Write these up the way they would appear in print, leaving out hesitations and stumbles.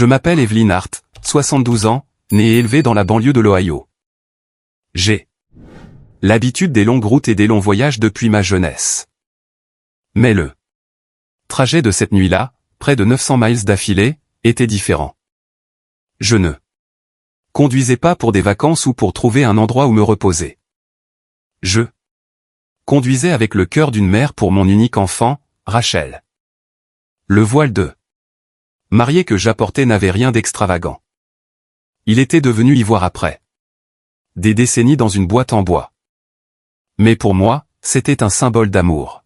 Je m'appelle Evelyn Hart, 72 ans, née et élevée dans la banlieue de l'Ohio. J'ai l'habitude des longues routes et des longs voyages depuis ma jeunesse. Mais le trajet de cette nuit-là, près de 900 miles d'affilée, était différent. Je ne conduisais pas pour des vacances ou pour trouver un endroit où me reposer. Je conduisais avec le cœur d'une mère pour mon unique enfant, Rachel. Le voile de mariée que j'apportais n'avait rien d'extravagant. Il était devenu ivoire après des décennies dans une boîte en bois. Mais pour moi, c'était un symbole d'amour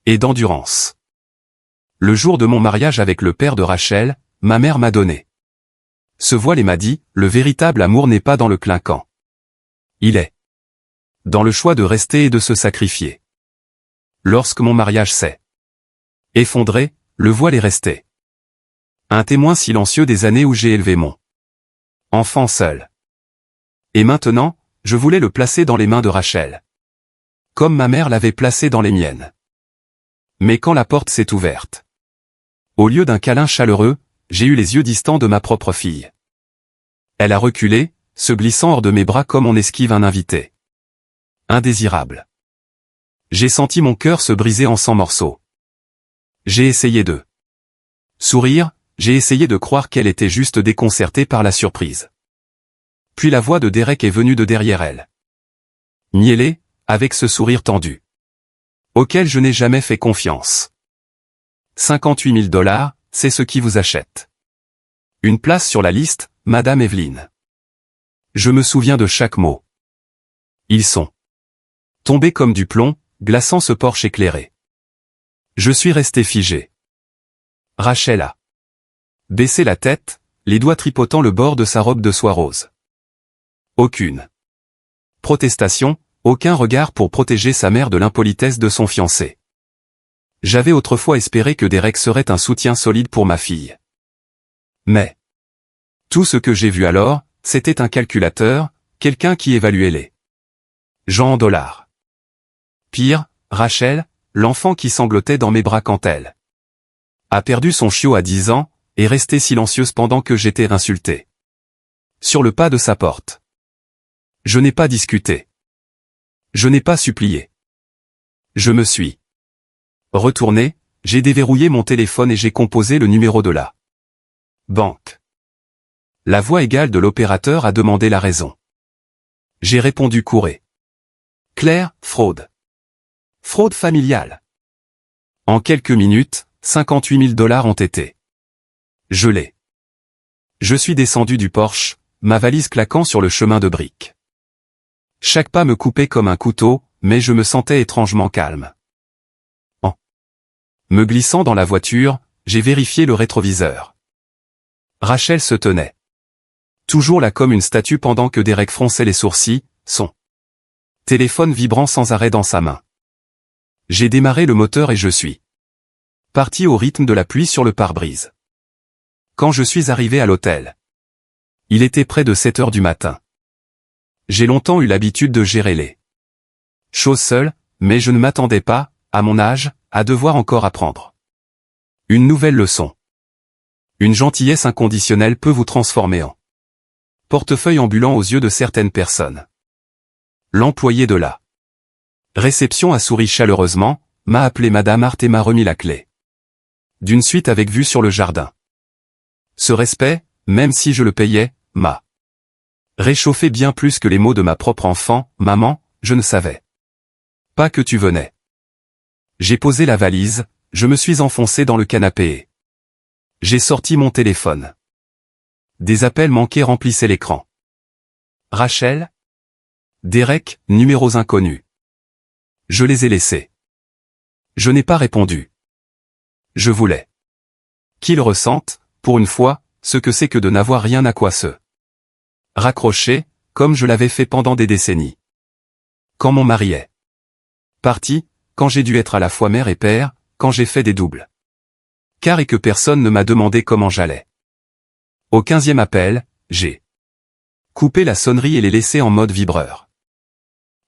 et d'endurance. Le jour de mon mariage avec le père de Rachel, ma mère m'a donné ce voile et m'a dit, le véritable amour n'est pas dans le clinquant. Il est dans le choix de rester et de se sacrifier. Lorsque mon mariage s'est effondré, le voile est resté un témoin silencieux des années où j'ai élevé mon enfant seul. Et maintenant, je voulais le placer dans les mains de Rachel, comme ma mère l'avait placé dans les miennes. Mais quand la porte s'est ouverte, au lieu d'un câlin chaleureux, j'ai eu les yeux distants de ma propre fille. Elle a reculé, se glissant hors de mes bras comme on esquive un invité indésirable. J'ai senti mon cœur se briser en 100 morceaux. J'ai essayé de sourire, j'ai essayé de croire qu'elle était juste déconcertée par la surprise. Puis la voix de Derek est venue de derrière elle. Miellée, avec ce sourire tendu, auquel je n'ai jamais fait confiance. 58 000 $, c'est ce qui vous achète une place sur la liste, Madame Evelyn. Je me souviens de chaque mot. Ils sont tombés comme du plomb, glaçant ce porche éclairé. Je suis resté figé. Rachel a baissé la tête, les doigts tripotant le bord de sa robe de soie rose. Aucune protestation, aucun regard pour protéger sa mère de l'impolitesse de son fiancé. J'avais autrefois espéré que Derek serait un soutien solide pour ma fille. Mais tout ce que j'ai vu alors, c'était un calculateur, quelqu'un qui évaluait les gens en dollars. Pire, Rachel, l'enfant qui sanglotait dans mes bras quand elle a perdu son chiot à 10 ans, est restée silencieuse pendant que j'étais insulté. Sur le pas de sa porte. Je n'ai pas discuté. Je n'ai pas supplié. Je me suis retourné, j'ai déverrouillé mon téléphone et j'ai composé le numéro de la banque. La voix égale de l'opérateur a demandé la raison. J'ai répondu courez. Claire, fraude. Fraude familiale. En quelques minutes, 58 000 $ ont été gelés. Je suis descendu du Porsche, ma valise claquant sur le chemin de briques. Chaque pas me coupait comme un couteau, mais je me sentais étrangement calme. En me glissant dans la voiture, j'ai vérifié le rétroviseur. Rachel se tenait toujours là comme une statue pendant que Derek fronçait les sourcils, son téléphone vibrant sans arrêt dans sa main. J'ai démarré le moteur et je suis parti au rythme de la pluie sur le pare-brise. Quand je suis arrivé à l'hôtel, il était près de 7 heures du matin. J'ai longtemps eu l'habitude de gérer les choses seul, mais je ne m'attendais pas, à mon âge, à devoir encore apprendre une nouvelle leçon. Une gentillesse inconditionnelle peut vous transformer en portefeuille ambulant aux yeux de certaines personnes. L'employé de la réception a souri chaleureusement, m'a appelé Madame Hart et m'a remis la clé d'une suite avec vue sur le jardin. Ce respect, même si je le payais, m'a réchauffé bien plus que les mots de ma propre enfant. Maman, je ne savais pas que tu venais. J'ai posé la valise, je me suis enfoncé dans le canapé et j'ai sorti mon téléphone. Des appels manqués remplissaient l'écran. Rachel? Derek, numéros inconnus. Je les ai laissés. Je n'ai pas répondu. Je voulais qu'ils ressentent, pour une fois, ce que c'est que de n'avoir rien à quoi se raccrocher, comme je l'avais fait pendant des décennies. Quand mon mari est parti, quand j'ai dû être à la fois mère et père, quand j'ai fait des doubles car et que personne ne m'a demandé comment j'allais. Au 15e appel, j'ai coupé la sonnerie et les laissé en mode vibreur.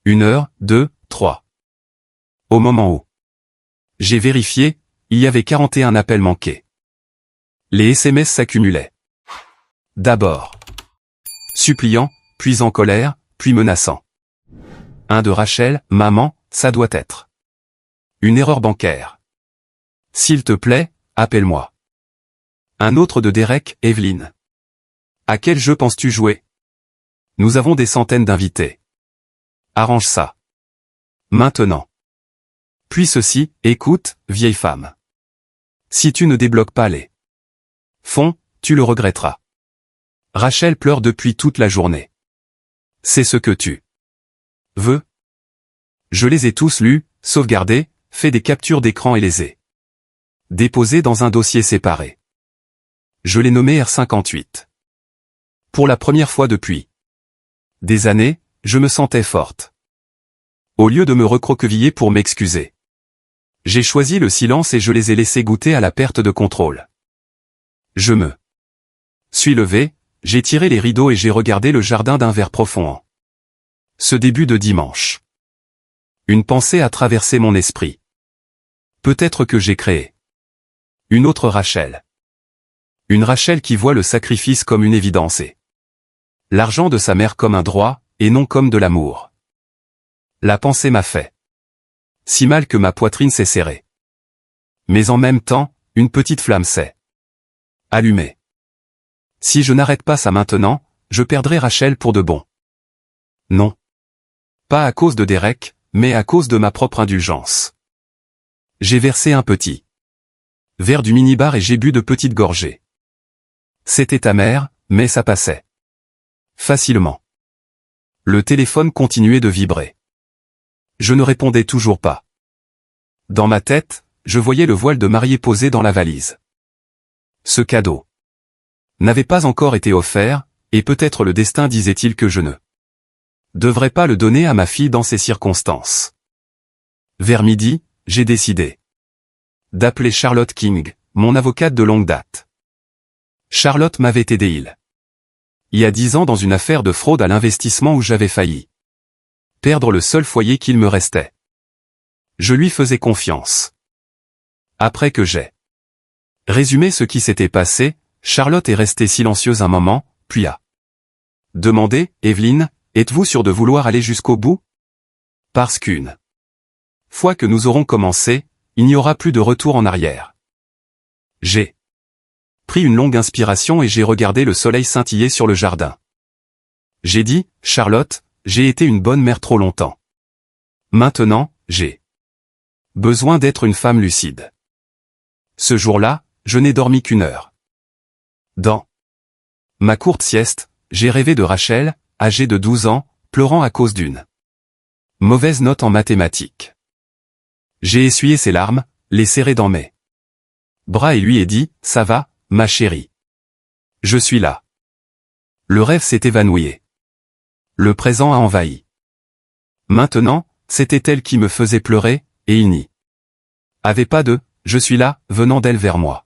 1 heure, 2, 3. Au moment où j'ai vérifié, il y avait 41 appels manqués. Les SMS s'accumulaient. D'abord suppliant, puis en colère, puis menaçant. Un de Rachel, maman, ça doit être une erreur bancaire. S'il te plaît, appelle-moi. Un autre de Derek, Evelyne. À quel jeu penses-tu jouer? Nous avons des centaines d'invités. Arrange ça. Maintenant. Puis ceci, écoute, vieille femme. Si tu ne débloques pas les fonds, tu le regretteras. Rachel pleure depuis toute la journée. C'est ce que tu veux? Je les ai tous lus, sauvegardés, fait des captures d'écran et les ai déposés dans un dossier séparé. Je l'ai nommé R58. Pour la première fois depuis des années, je me sentais forte. Au lieu de me recroqueviller pour m'excuser, j'ai choisi le silence et je les ai laissés goûter à la perte de contrôle. Je me suis levé, j'ai tiré les rideaux et j'ai regardé le jardin d'un verre profond en ce début de dimanche. Une pensée a traversé mon esprit. Peut-être que j'ai créé une autre Rachel. Une Rachel qui voit le sacrifice comme une évidence et l'argent de sa mère comme un droit, et non comme de l'amour. La pensée m'a fait si mal que ma poitrine s'est serrée. Mais en même temps, une petite flamme s'est allumée. Si je n'arrête pas ça maintenant, je perdrai Rachel pour de bon. Non. Pas à cause de Derek, mais à cause de ma propre indulgence. J'ai versé un petit verre du minibar et j'ai bu de petites gorgées. C'était amer, mais ça passait facilement. Le téléphone continuait de vibrer. Je ne répondais toujours pas. Dans ma tête, je voyais le voile de mariée posé dans la valise. Ce cadeau n'avait pas encore été offert, et peut-être le destin disait-il que je ne devrais pas le donner à ma fille dans ces circonstances. Vers midi, j'ai décidé d'appeler Charlotte King, mon avocate de longue date. Charlotte m'avait aidé il y a 10 ans dans une affaire de fraude à l'investissement où j'avais failli perdre le seul foyer qu'il me restait. Je lui faisais confiance. Après que j'ai résumé ce qui s'était passé, Charlotte est restée silencieuse un moment, puis a demandé, « Evelyne, êtes-vous sûre de vouloir aller jusqu'au bout? Parce qu'une fois que nous aurons commencé, il n'y aura plus de retour en arrière. » J'ai pris une longue inspiration et j'ai regardé le soleil scintiller sur le jardin. J'ai dit, « Charlotte, j'ai été une bonne mère trop longtemps. Maintenant, j'ai besoin d'être une femme lucide. » Ce jour-là, je n'ai dormi qu'1 heure. Dans ma courte sieste, j'ai rêvé de Rachel, âgée de 12 ans, pleurant à cause d'une mauvaise note en mathématiques. J'ai essuyé ses larmes, les serré dans mes bras et lui ai dit, « Ça va, ma chérie. Je suis là. » Le rêve s'est évanoui. Le présent a envahi. Maintenant, c'était elle qui me faisait pleurer, et il n'y avait pas de « je suis là » venant d'elle vers moi.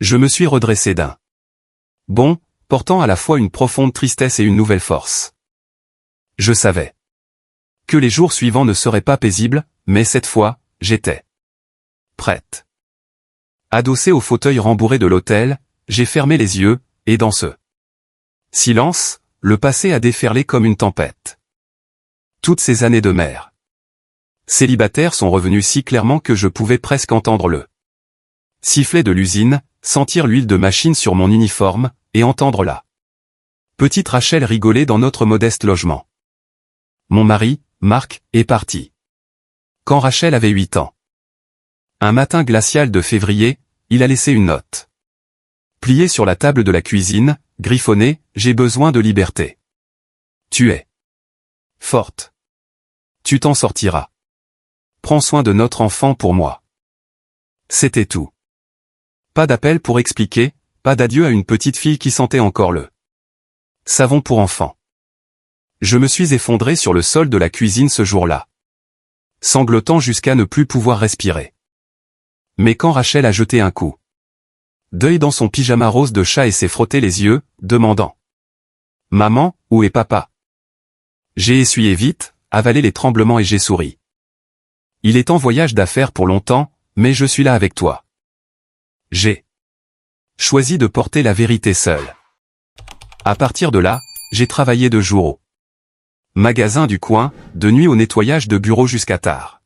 Je me suis redressé d'un bond, portant à la fois une profonde tristesse et une nouvelle force. Je savais que les jours suivants ne seraient pas paisibles, mais cette fois, j'étais prête. Adossé au fauteuil rembourré de l'hôtel, j'ai fermé les yeux, et dans ce silence, le passé a déferlé comme une tempête. Toutes ces années de mère célibataire sont revenues si clairement que je pouvais presque entendre le sifflet de l'usine, sentir l'huile de machine sur mon uniforme, et entendre la petite Rachel rigoler dans notre modeste logement. Mon mari, Marc, est parti quand Rachel avait 8 ans. Un matin glacial de février, il a laissé une note pliée sur la table de la cuisine, griffonnée, « J'ai besoin de liberté. Tu es forte. Tu t'en sortiras. Prends soin de notre enfant pour moi. » C'était tout. Pas d'appel pour expliquer, pas d'adieu à une petite fille qui sentait encore le savon pour enfant. Je me suis effondré sur le sol de la cuisine ce jour-là, sanglotant jusqu'à ne plus pouvoir respirer. Mais quand Rachel a jeté un coup d'œil dans son pyjama rose de chat et s'est frotté les yeux, demandant « Maman, où est papa ?» J'ai essuyé vite, avalé les tremblements et j'ai souri. « Il est en voyage d'affaires pour longtemps, mais je suis là avec toi. » J'ai choisi de porter la vérité seul. À partir de là, j'ai travaillé de jour au magasin du coin, de nuit au nettoyage de bureaux jusqu'à tard.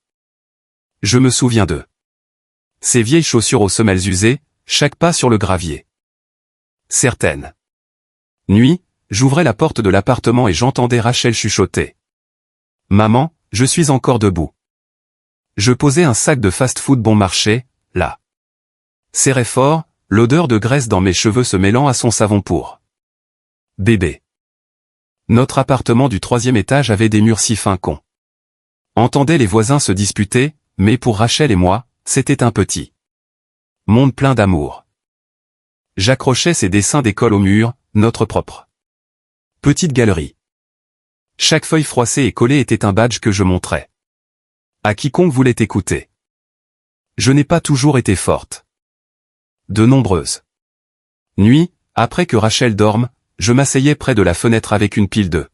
Je me souviens de ces vieilles chaussures aux semelles usées, chaque pas sur le gravier. Certaines nuits, j'ouvrais la porte de l'appartement et j'entendais Rachel chuchoter. « Maman, je suis encore debout. » Je posais un sac de fast-food bon marché, là. Serrais fort, l'odeur de graisse dans mes cheveux se mêlant à son savon pour bébé. Notre appartement du 3e étage avait des murs si fins qu'on entendait les voisins se disputer, mais pour Rachel et moi, c'était un petit monde plein d'amour. J'accrochais ses dessins d'école au mur, notre propre petite galerie. Chaque feuille froissée et collée était un badge que je montrais à quiconque voulait écouter. Je n'ai pas toujours été forte. De nombreuses nuits, après que Rachel dorme, je m'asseyais près de la fenêtre avec une pile de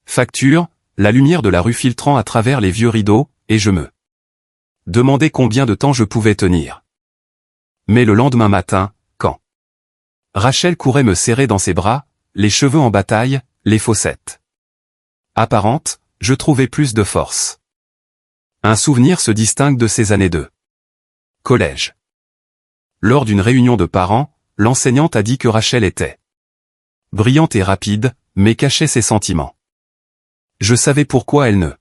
factures, la lumière de la rue filtrant à travers les vieux rideaux, et je me demandais combien de temps je pouvais tenir. Mais le lendemain matin, quand Rachel courait me serrer dans ses bras, les cheveux en bataille, les fossettes apparentes, je trouvais plus de force. Un souvenir se distingue de ces années de collège. Lors d'une réunion de parents, l'enseignante a dit que Rachel était brillante et rapide, mais cachait ses sentiments. Je savais pourquoi elle ne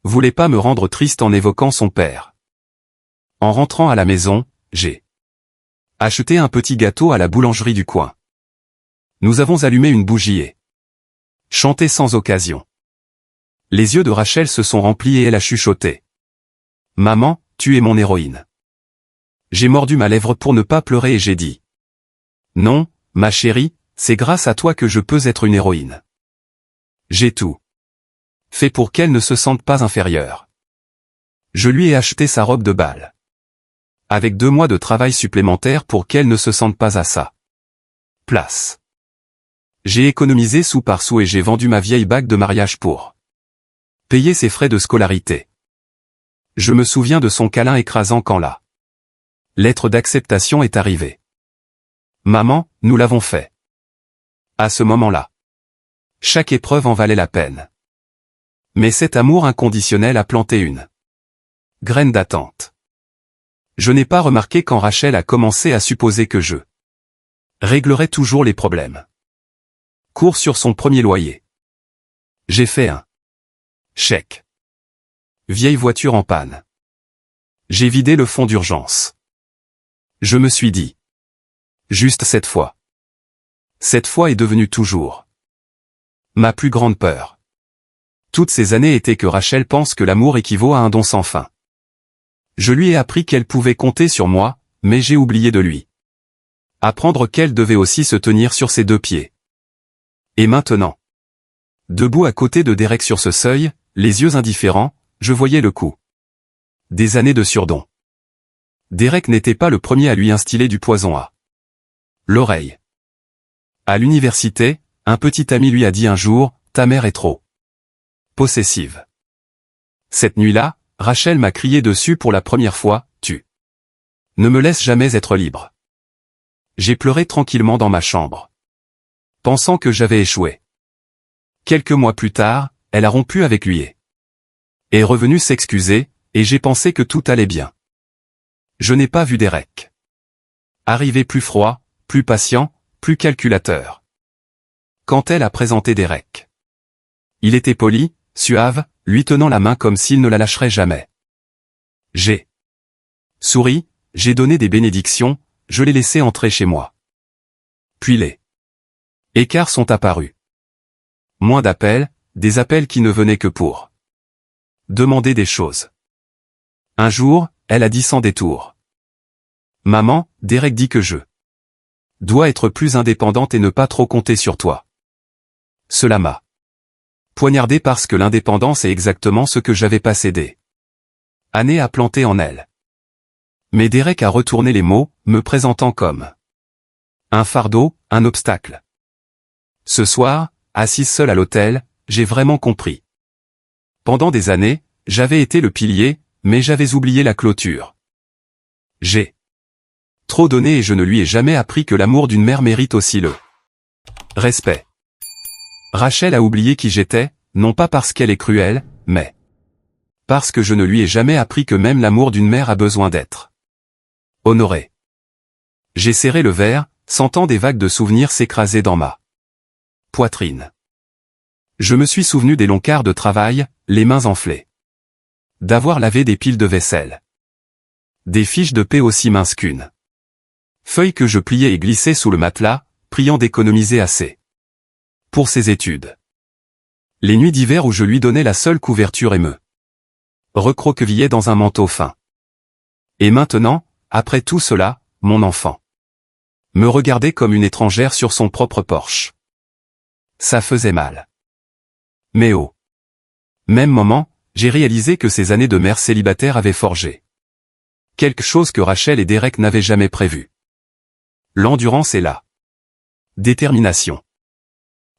voulait pas me rendre triste en évoquant son père. En rentrant à la maison, j'ai acheté un petit gâteau à la boulangerie du coin. Nous avons allumé une bougie et chanté sans occasion. Les yeux de Rachel se sont remplis et elle a chuchoté. « Maman, tu es mon héroïne. » J'ai mordu ma lèvre pour ne pas pleurer et j'ai dit. « Non, ma chérie, c'est grâce à toi que je peux être une héroïne. » J'ai tout fait pour qu'elle ne se sente pas inférieure. Je lui ai acheté sa robe de bal. Avec 2 mois de travail supplémentaire pour qu'elle ne se sente pas à sa place. J'ai économisé sou par sou et j'ai vendu ma vieille bague de mariage pour payer ses frais de scolarité. Je me souviens de son câlin écrasant quand la lettre d'acceptation est arrivée. Maman, nous l'avons fait. À ce moment-là, chaque épreuve en valait la peine. Mais cet amour inconditionnel a planté une graine d'attente. Je n'ai pas remarqué quand Rachel a commencé à supposer que je réglerais toujours les problèmes. Cours sur son premier loyer. J'ai fait un chèque. Vieille voiture en panne. J'ai vidé le fonds d'urgence. Je me suis dit. Juste cette fois. Cette fois est devenue toujours ma plus grande peur. Toutes ces années étaient que Rachel pense que l'amour équivaut à un don sans fin. Je lui ai appris qu'elle pouvait compter sur moi, mais j'ai oublié de lui apprendre qu'elle devait aussi se tenir sur ses 2 pieds. Et maintenant, debout à côté de Derek sur ce seuil, les yeux indifférents, je voyais le coup des années de surdon. Derek n'était pas le premier à lui instiller du poison à l'oreille. À l'université, un petit ami lui a dit un jour, « Ta mère est trop possessive. » Cette nuit-là, Rachel m'a crié dessus pour la première fois, « Tu ne me laisses jamais être libre. » J'ai pleuré tranquillement dans ma chambre, pensant que j'avais échoué. Quelques mois plus tard, elle a rompu avec lui et est revenue s'excuser, et j'ai pensé que tout allait bien. Je n'ai pas vu Derek arriver plus froid, plus patient, plus calculateur. Quand elle a présenté Derek, il était poli, suave, lui tenant la main comme s'il ne la lâcherait jamais. J'ai souri, j'ai donné des bénédictions, je l'ai laissé entrer chez moi. Puis les écarts sont apparus. Moins d'appels, des appels qui ne venaient que pour demander des choses. Un jour, elle a dit sans détour. « Maman, Derek dit que je dois être plus indépendante et ne pas trop compter sur toi. » Cela m'a poignardé parce que l'indépendance est exactement ce que j'avais pas cédé années à planter en elle. Mais Derek a retourné les mots, me présentant comme un fardeau, un obstacle. Ce soir, assise seule à l'hôtel, j'ai vraiment compris. Pendant des années, j'avais été le pilier, mais j'avais oublié la clôture. J'ai Trop donné et je ne lui ai jamais appris que l'amour d'une mère mérite aussi le respect. Rachel a oublié qui j'étais, non pas parce qu'elle est cruelle, mais parce que je ne lui ai jamais appris que même l'amour d'une mère a besoin d'être honoré. J'ai serré le verre, sentant des vagues de souvenirs s'écraser dans ma poitrine. Je me suis souvenu des longs quarts de travail, les mains enflées. D'avoir lavé des piles de vaisselle. Des fiches de paie aussi minces qu'une feuille que je pliais et glissais sous le matelas, priant d'économiser assez pour ses études. Les nuits d'hiver où je lui donnais la seule couverture et me recroquevillais dans un manteau fin. Et maintenant, après tout cela, mon enfant me regardait comme une étrangère sur son propre porche. Ça faisait mal. Mais au même moment, j'ai réalisé que ces années de mère célibataire avaient forgé quelque chose que Rachel et Derek n'avaient jamais prévu. L'endurance et la détermination.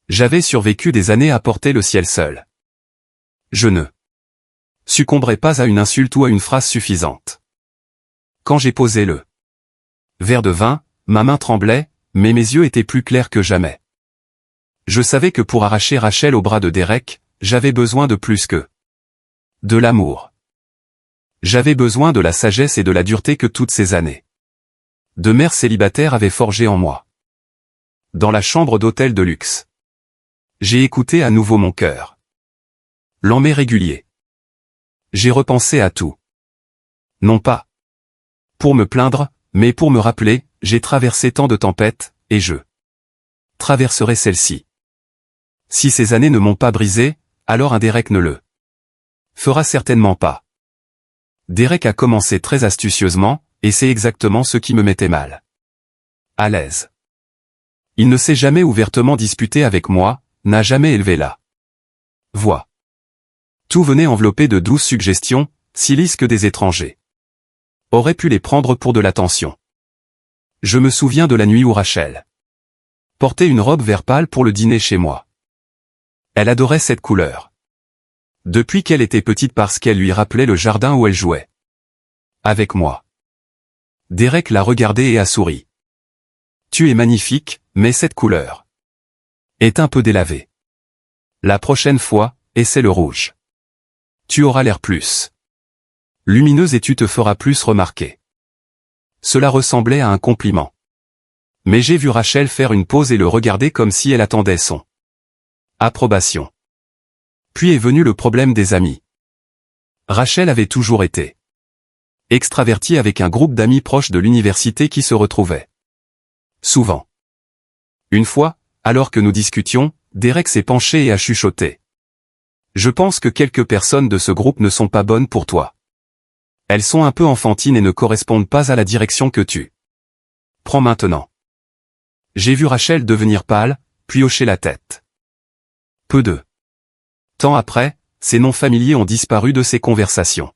J'avais survécu des années à porter le ciel seul. Je ne succomberai pas à une insulte ou à une phrase suffisante. Quand j'ai posé le verre de vin, ma main tremblait, mais mes yeux étaient plus clairs que jamais. Je savais que pour arracher Rachel au bras de Derek, j'avais besoin de plus que de l'amour. J'avais besoin de la sagesse et de la dureté que toutes ces années de mère célibataire avaient forgé en moi. Dans la chambre d'hôtel de luxe, j'ai écouté à nouveau mon cœur. L'emmai régulier. J'ai repensé à tout. Non pas pour me plaindre, mais pour me rappeler, j'ai traversé tant de tempêtes, et je traverserai celle-ci. Si ces années ne m'ont pas brisé, alors un Derek ne le fera certainement pas. Derek a commencé très astucieusement, et c'est exactement ce qui me mettait mal à l'aise. Il ne s'est jamais ouvertement disputé avec moi, n'a jamais élevé la voix. Tout venait enveloppé de douces suggestions, si lisses que des étrangers auraient pu les prendre pour de l'attention. Je me souviens de la nuit où Rachel portait une robe vert pâle pour le dîner chez moi. Elle adorait cette couleur. Depuis qu'elle était petite parce qu'elle lui rappelait le jardin où elle jouait avec moi. Derek l'a regardée et a souri. Tu es magnifique, mais cette couleur est un peu délavée. La prochaine fois, essaie le rouge. Tu auras l'air plus lumineuse et tu te feras plus remarquer. Cela ressemblait à un compliment. Mais j'ai vu Rachel faire une pause et le regarder comme si elle attendait son approbation. Puis est venu le problème des amis. Rachel avait toujours été extravertie avec un groupe d'amis proches de l'université qui se retrouvaient souvent. Une fois, alors que nous discutions, Derek s'est penché et a chuchoté. Je pense que quelques personnes de ce groupe ne sont pas bonnes pour toi. Elles sont un peu enfantines et ne correspondent pas à la direction que tu prends maintenant. J'ai vu Rachel devenir pâle, puis hocher la tête. Peu de temps après, ces noms familiers ont disparu de ces conversations.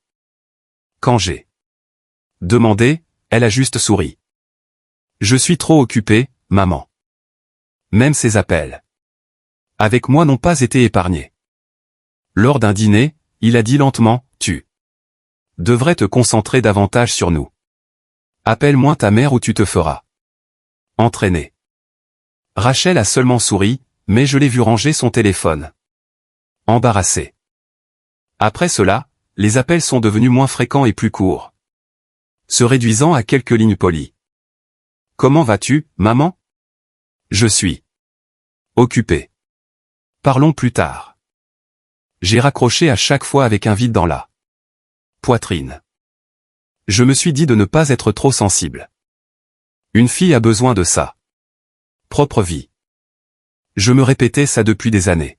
Quand j'ai demandé, elle a juste souri. Je suis trop occupé, maman. Même ses appels avec moi n'ont pas été épargnés. Lors d'un dîner, il a dit lentement, tu devrais te concentrer davantage sur nous. Appelle-moi ta mère ou tu te feras entraîner. Rachel a seulement souri, mais je l'ai vu ranger son téléphone. Embarrassé. Après cela, les appels sont devenus moins fréquents et plus courts, se réduisant à quelques lignes polies. Comment vas-tu, maman? Je suis occupé. Parlons plus tard. J'ai raccroché à chaque fois avec un vide dans la poitrine. Je me suis dit de ne pas être trop sensible. Une fille a besoin de sa propre vie. Je me répétais ça depuis des années.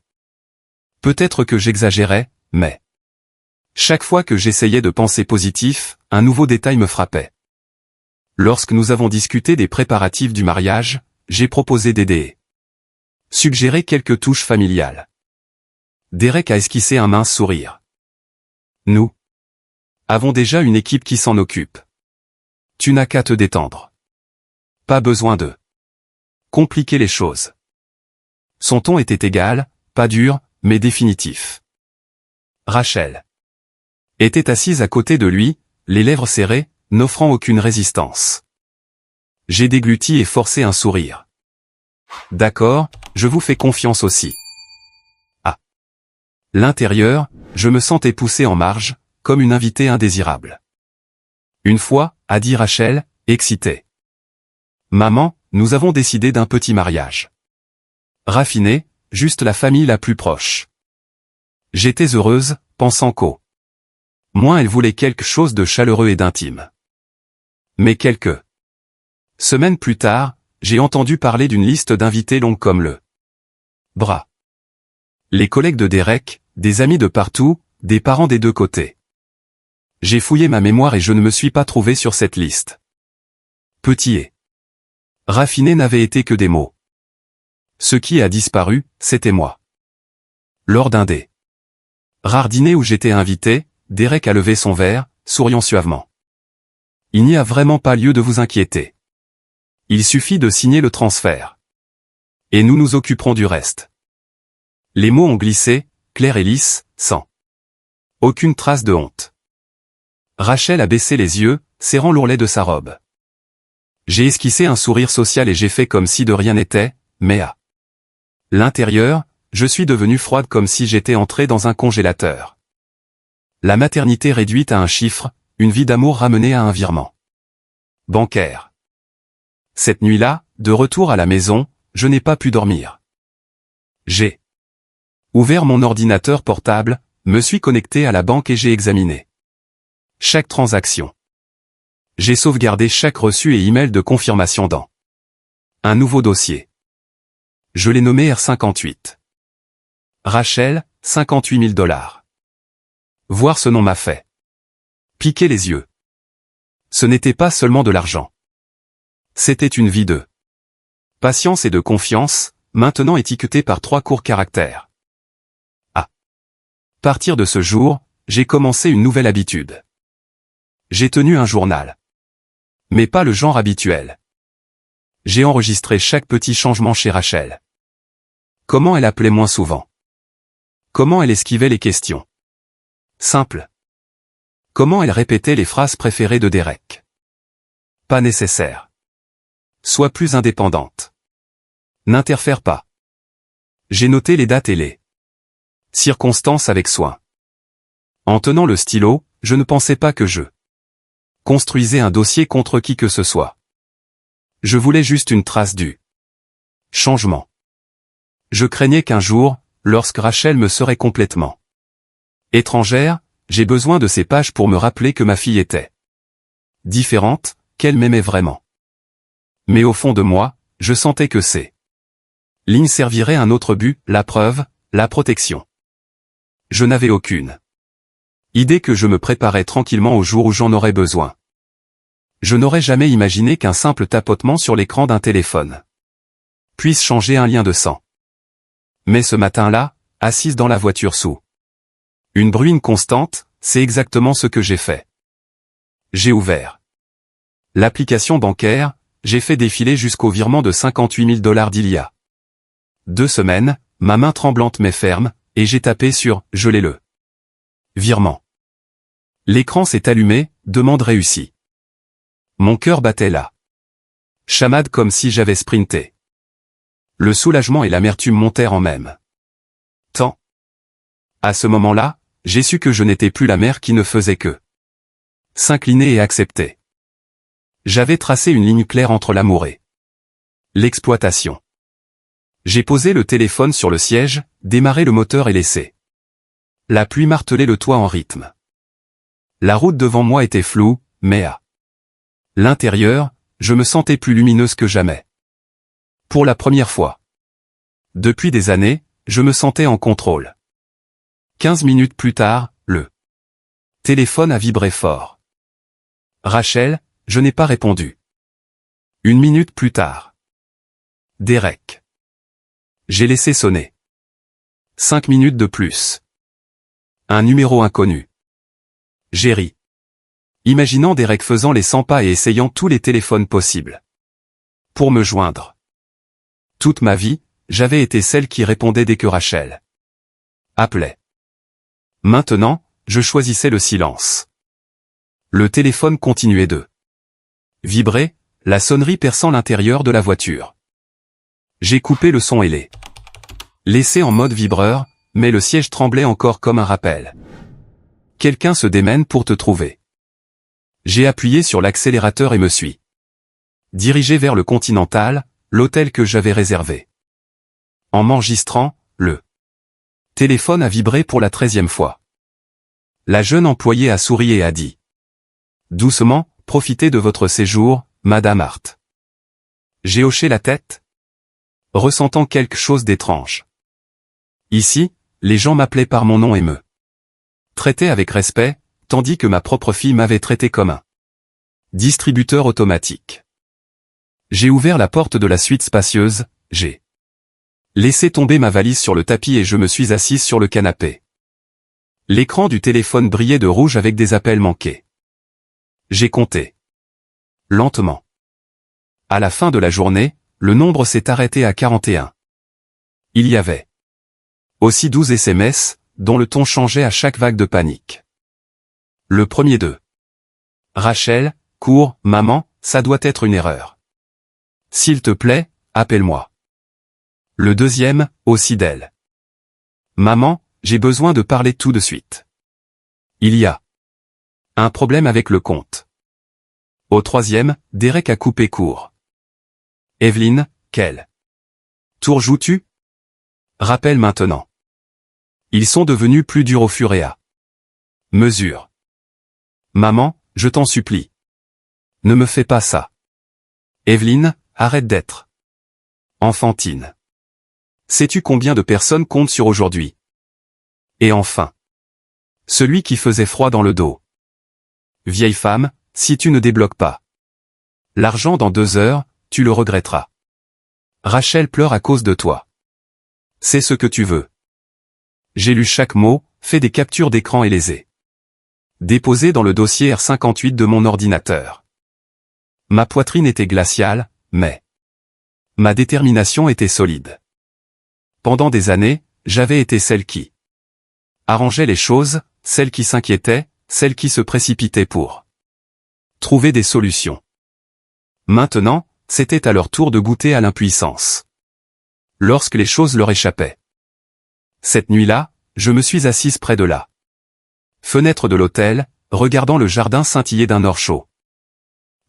Peut-être que j'exagérais, mais chaque fois que j'essayais de penser positif, un nouveau détail me frappait. Lorsque nous avons discuté des préparatifs du mariage, j'ai proposé d'aider et suggéré quelques touches familiales. Derek a esquissé un mince sourire. Nous avons déjà une équipe qui s'en occupe. Tu n'as qu'à te détendre. Pas besoin de compliquer les choses. Son ton était égal, pas dur, mais définitif. Rachel était assise à côté de lui, les lèvres serrées, n'offrant aucune résistance. J'ai dégluti et forcé un sourire. D'accord, je vous fais confiance aussi. À l'intérieur, je me sentais poussé en marge, comme une invitée indésirable. Une fois, a dit Rachel, excitée. Maman, nous avons décidé d'un petit mariage. Raffiné, juste la famille la plus proche. J'étais heureuse, pensant qu'au moins elle voulait quelque chose de chaleureux et d'intime. Mais quelques semaines plus tard, j'ai entendu parler d'une liste d'invités longue comme le bras. Les collègues de Derek, des amis de partout, des parents des deux côtés. J'ai fouillé ma mémoire et je ne me suis pas trouvé sur cette liste. Petit et raffiné n'avaient été que des mots. Ce qui a disparu, c'était moi. Lors d'un des rares dîners où j'étais invité, Derek a levé son verre, souriant suavement. Il n'y a vraiment pas lieu de vous inquiéter. Il suffit de signer le transfert. Et nous nous occuperons du reste. Les mots ont glissé, clairs et lisses, sans aucune trace de honte. Rachel a baissé les yeux, serrant l'ourlet de sa robe. J'ai esquissé un sourire social et j'ai fait comme si de rien n'était, mais à l'intérieur, je suis devenue froide comme si j'étais entré dans un congélateur. La maternité réduite à un chiffre, une vie d'amour ramenée à un virement bancaire. Cette nuit-là, de retour à la maison, je n'ai pas pu dormir. J'ai ouvert mon ordinateur portable, me suis connecté à la banque et j'ai examiné chaque transaction. J'ai sauvegardé chaque reçu et email de confirmation dans un nouveau dossier. Je l'ai nommé R58. Rachel, 58 000 $. Voir ce nom m'a fait piquer les yeux. Ce n'était pas seulement de l'argent. C'était une vie de patience et de confiance, maintenant étiquetée par 3 courts caractères. À partir de ce jour, j'ai commencé une nouvelle habitude. J'ai tenu un journal. Mais pas le genre habituel. J'ai enregistré chaque petit changement chez Rachel. Comment elle appelait moins souvent. Comment elle esquivait les questions simples. Comment elle répétait les phrases préférées de Derek. Pas nécessaire. Sois plus indépendante. N'interfère pas. J'ai noté les dates et les circonstances avec soin. En tenant le stylo, je ne pensais pas que je construisais un dossier contre qui que ce soit. Je voulais juste une trace du changement. Je craignais qu'un jour, lorsque Rachel me serait complètement étrangère, j'ai besoin de ces pages pour me rappeler que ma fille était différente, qu'elle m'aimait vraiment. Mais au fond de moi, je sentais que ces lignes serviraient à un autre but, la preuve, la protection. Je n'avais aucune idée que je me préparais tranquillement au jour où j'en aurais besoin. Je n'aurais jamais imaginé qu'un simple tapotement sur l'écran d'un téléphone puisse changer un lien de sang. Mais ce matin-là, assise dans la voiture sous une bruine constante, c'est exactement ce que j'ai fait. J'ai ouvert l'application bancaire, j'ai fait défiler jusqu'au virement de 58 000 $ d'il y a 2 semaines, ma main tremblante mais ferme, et j'ai tapé sur « Je l'ai le virement ». L'écran s'est allumé, demande réussie. Mon cœur battait là. Chamade comme si j'avais sprinté. Le soulagement et l'amertume montèrent en même temps. À ce moment-là, j'ai su que je n'étais plus la mère qui ne faisait que s'incliner et accepter. J'avais tracé une ligne claire entre l'amour et l'exploitation. J'ai posé le téléphone sur le siège, démarré le moteur et laissé la pluie marteler le toit en rythme. La route devant moi était floue, mais à l'intérieur, je me sentais plus lumineuse que jamais. Pour la première fois. Depuis des années, je me sentais en contrôle. 15 minutes plus tard, le téléphone a vibré fort. Rachel, je n'ai pas répondu. 1 minute plus tard. Derek. J'ai laissé sonner. 5 minutes de plus. Un numéro inconnu. J'ai ri. Imaginant Derek faisant les 100 pas et essayant tous les téléphones possibles. Pour me joindre. Toute ma vie, j'avais été celle qui répondait dès que Rachel appelait. Maintenant, je choisissais le silence. Le téléphone continuait de vibrer, La sonnerie perçant l'intérieur de la voiture. J'ai coupé le son et l'ai laissé en mode vibreur, mais le siège tremblait encore comme un rappel. Quelqu'un se démène pour te trouver. J'ai appuyé sur l'accélérateur et me suis dirigé vers le Continental, l'hôtel que j'avais réservé. En m'enregistrant, le téléphone a vibré pour la 13e fois. La jeune employée a souri et a dit « Doucement, profitez de votre séjour, Madame Hart. » J'ai hoché la tête, ressentant quelque chose d'étrange. Ici, les gens m'appelaient par mon nom et me traitaient avec respect, tandis que ma propre fille m'avait traité comme un distributeur automatique. J'ai ouvert la porte de la suite spacieuse, j'ai laissé tomber ma valise sur le tapis et je me suis assise sur le canapé. L'écran du téléphone brillait de rouge avec des appels manqués. J'ai compté. Lentement. À la fin de la journée, le nombre s'est arrêté à 41. Il y avait aussi 12 SMS, dont le ton changeait à chaque vague de panique. Le premier d'eux. Rachel, cours, maman, ça doit être une erreur. S'il te plaît, appelle-moi. Le deuxième, aussi d'elle. Maman, j'ai besoin de parler tout de suite. Il y a un problème avec le compte. Au troisième, Derek a coupé court. Evelyne, quel tour joues-tu? Rappelle maintenant. Ils sont devenus plus durs au fur et à mesure. Maman, je t'en supplie. Ne me fais pas ça. Evelyne, arrête d'être enfantine. Sais-tu combien de personnes comptent sur aujourd'hui? Et enfin. Celui qui faisait froid dans le dos. Vieille femme, si tu ne débloques pas l'argent dans 2 heures, tu le regretteras. Rachel pleure à cause de toi. C'est ce que tu veux. J'ai lu chaque mot, fait des captures d'écran et les ai déposés dans le dossier R58 de mon ordinateur. Ma poitrine était glaciale, mais ma détermination était solide. Pendant des années, j'avais été celle qui arrangeait les choses, celle qui s'inquiétait, celle qui se précipitait pour trouver des solutions. Maintenant, c'était à leur tour de goûter à l'impuissance. Lorsque les choses leur échappaient. Cette nuit-là, je me suis assise près de la fenêtre de l'hôtel, regardant le jardin scintiller d'un or chaud.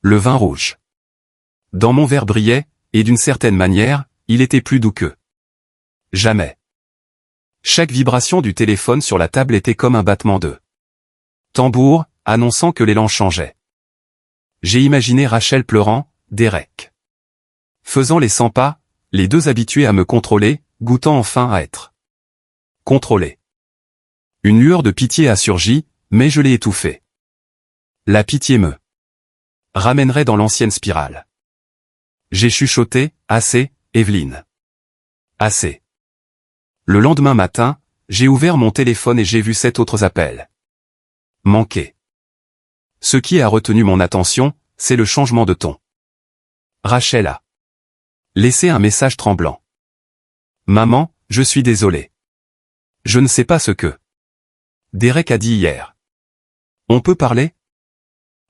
Le vin rouge dans mon verre brillait, et d'une certaine manière, il était plus doux que jamais. Chaque vibration du téléphone sur la table était comme un battement de tambour, annonçant que l'élan changeait. J'ai imaginé Rachel pleurant, Derek faisant les 100 pas, les deux habitués à me contrôler, goûtant enfin à être contrôlés. Une lueur de pitié a surgi, mais je l'ai étouffée. La pitié me ramènerait dans l'ancienne spirale. J'ai chuchoté, assez, Evelyne. Assez. Le lendemain matin, j'ai ouvert mon téléphone et j'ai vu 7 autres appels manqués. Ce qui a retenu mon attention, c'est le changement de ton. Rachel a laissé un message tremblant. Maman, je suis désolé. Je ne sais pas ce que Derek a dit hier. On peut parler?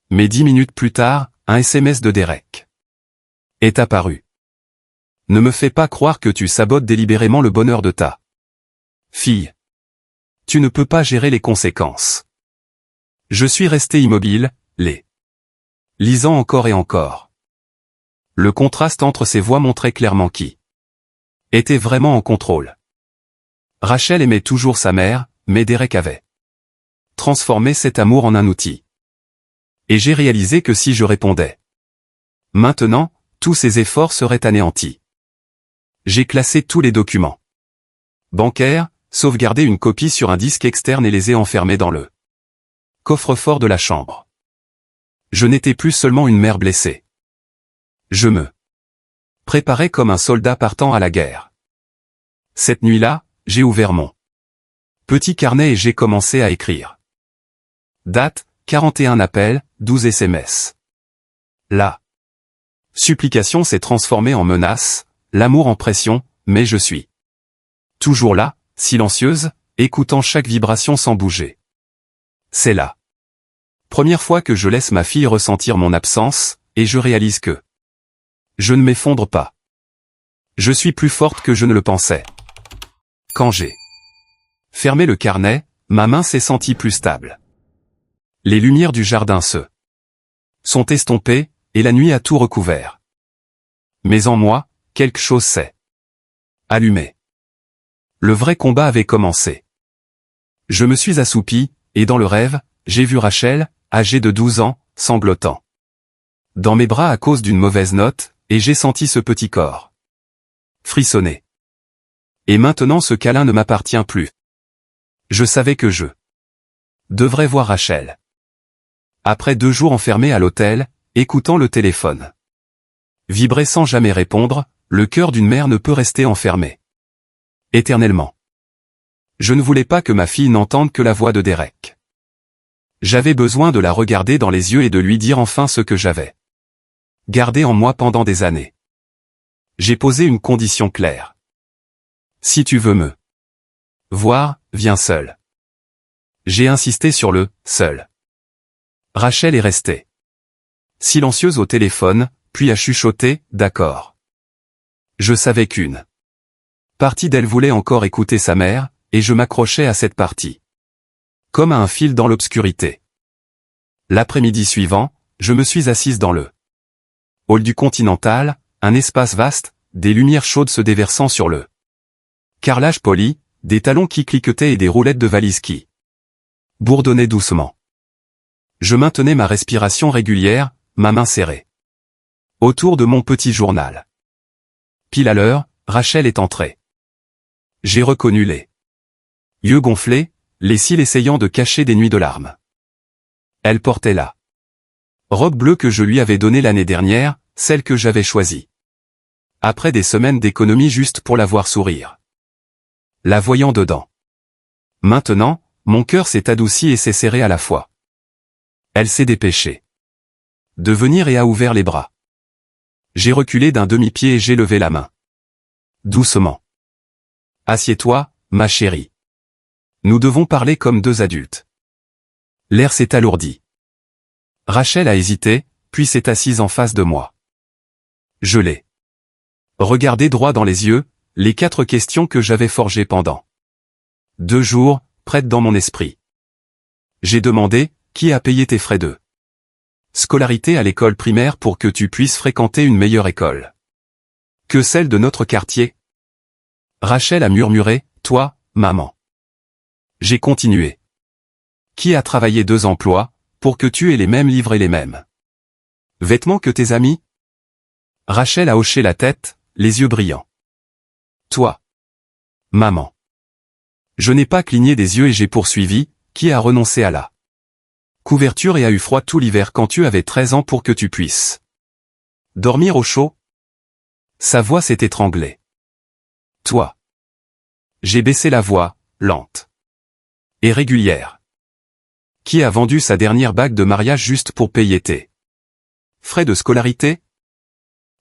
Mais 10 minutes plus tard, un SMS de Derek est apparu. Ne me fais pas croire que tu sabotes délibérément le bonheur de ta fille. Tu ne peux pas gérer les conséquences. Je suis resté immobile, les lisant encore et encore. Le contraste entre ces voix montrait clairement qui était vraiment en contrôle. Rachel aimait toujours sa mère, mais Derek avait transformé cet amour en un outil. Et j'ai réalisé que si je répondais maintenant, tous ces efforts seraient anéantis. J'ai classé tous les documents bancaires, sauvegardé une copie sur un disque externe et les ai enfermés dans le coffre-fort de la chambre. Je n'étais plus seulement une mère blessée. Je me préparais comme un soldat partant à la guerre. Cette nuit-là, j'ai ouvert mon petit carnet et j'ai commencé à écrire. Date, 41 appels, 12 SMS. La supplication s'est transformée en menace, l'amour en pression, mais je suis toujours là, silencieuse, écoutant chaque vibration sans bouger. C'est la première fois que je laisse ma fille ressentir mon absence, et je réalise que Je ne m'effondre pas. Je suis plus forte que je ne le pensais. Quand j'ai fermé le carnet, ma main s'est sentie plus stable. Les lumières du jardin se sont estompées, et la nuit a tout recouvert. Mais en moi, quelque chose s'est allumé. Le vrai combat avait commencé. Je me suis assoupi, et dans le rêve, j'ai vu Rachel, âgée de 12 ans, sanglotant dans mes bras à cause d'une mauvaise note, et j'ai senti ce petit corps frissonner. Et maintenant ce câlin ne m'appartient plus. Je savais que je devrais voir Rachel. Après 2 jours enfermé à l'hôtel, écoutant le téléphone vibrer sans jamais répondre, le cœur d'une mère ne peut rester enfermé éternellement. Je ne voulais pas que ma fille n'entende que la voix de Derek. J'avais besoin de la regarder dans les yeux et de lui dire enfin ce que j'avais gardé en moi pendant des années. J'ai posé une condition claire. Si tu veux me voir, viens seul. J'ai insisté sur le « seul ». Rachel est restée silencieuse au téléphone, puis a chuchoté « d'accord ». Je savais qu'une partie d'elle voulait encore écouter sa mère, et je m'accrochais à cette partie comme à un fil dans l'obscurité. L'après-midi suivant, je me suis assise dans le hall du Continental, un espace vaste, des lumières chaudes se déversant sur le carrelage poli, des talons qui cliquetaient et des roulettes de valises qui bourdonnaient doucement. Je maintenais ma respiration régulière, ma main serrée autour de mon petit journal. Pile à l'heure, Rachel est entrée. J'ai reconnu les yeux gonflés, les cils essayant de cacher des nuits de larmes. Elle portait la robe bleue que je lui avais donnée l'année dernière, celle que j'avais choisie. Après des semaines d'économie juste pour la voir sourire. La voyant dedans. Maintenant, mon cœur s'est adouci et s'est serré à la fois. Elle s'est dépêchée de venir et a ouvert les bras. J'ai reculé d'un demi-pied et j'ai levé la main. Doucement. Assieds-toi, ma chérie. Nous devons parler comme 2 adultes. L'air s'est alourdi. Rachel a hésité, puis s'est assise en face de moi. Je l'ai regardé droit dans les yeux, les 4 questions que j'avais forgées pendant 2 jours, prêtes dans mon esprit. J'ai demandé, qui a payé tes frais de scolarité à l'école primaire pour que tu puisses fréquenter une meilleure école que celle de notre quartier? Rachel a murmuré, toi, maman. J'ai continué. Qui a travaillé 2 emplois, pour que tu aies les mêmes livres et les mêmes vêtements que tes amis? Rachel a hoché la tête, les yeux brillants. Toi. Maman. Je n'ai pas cligné des yeux et j'ai poursuivi, qui a renoncé à la couverture et a eu froid tout l'hiver quand tu avais 13 ans pour que tu puisses dormir au chaud? Sa voix s'est étranglée. Toi. J'ai baissé la voix, lente et régulière. Qui a vendu sa dernière bague de mariage juste pour payer tes frais de scolarité?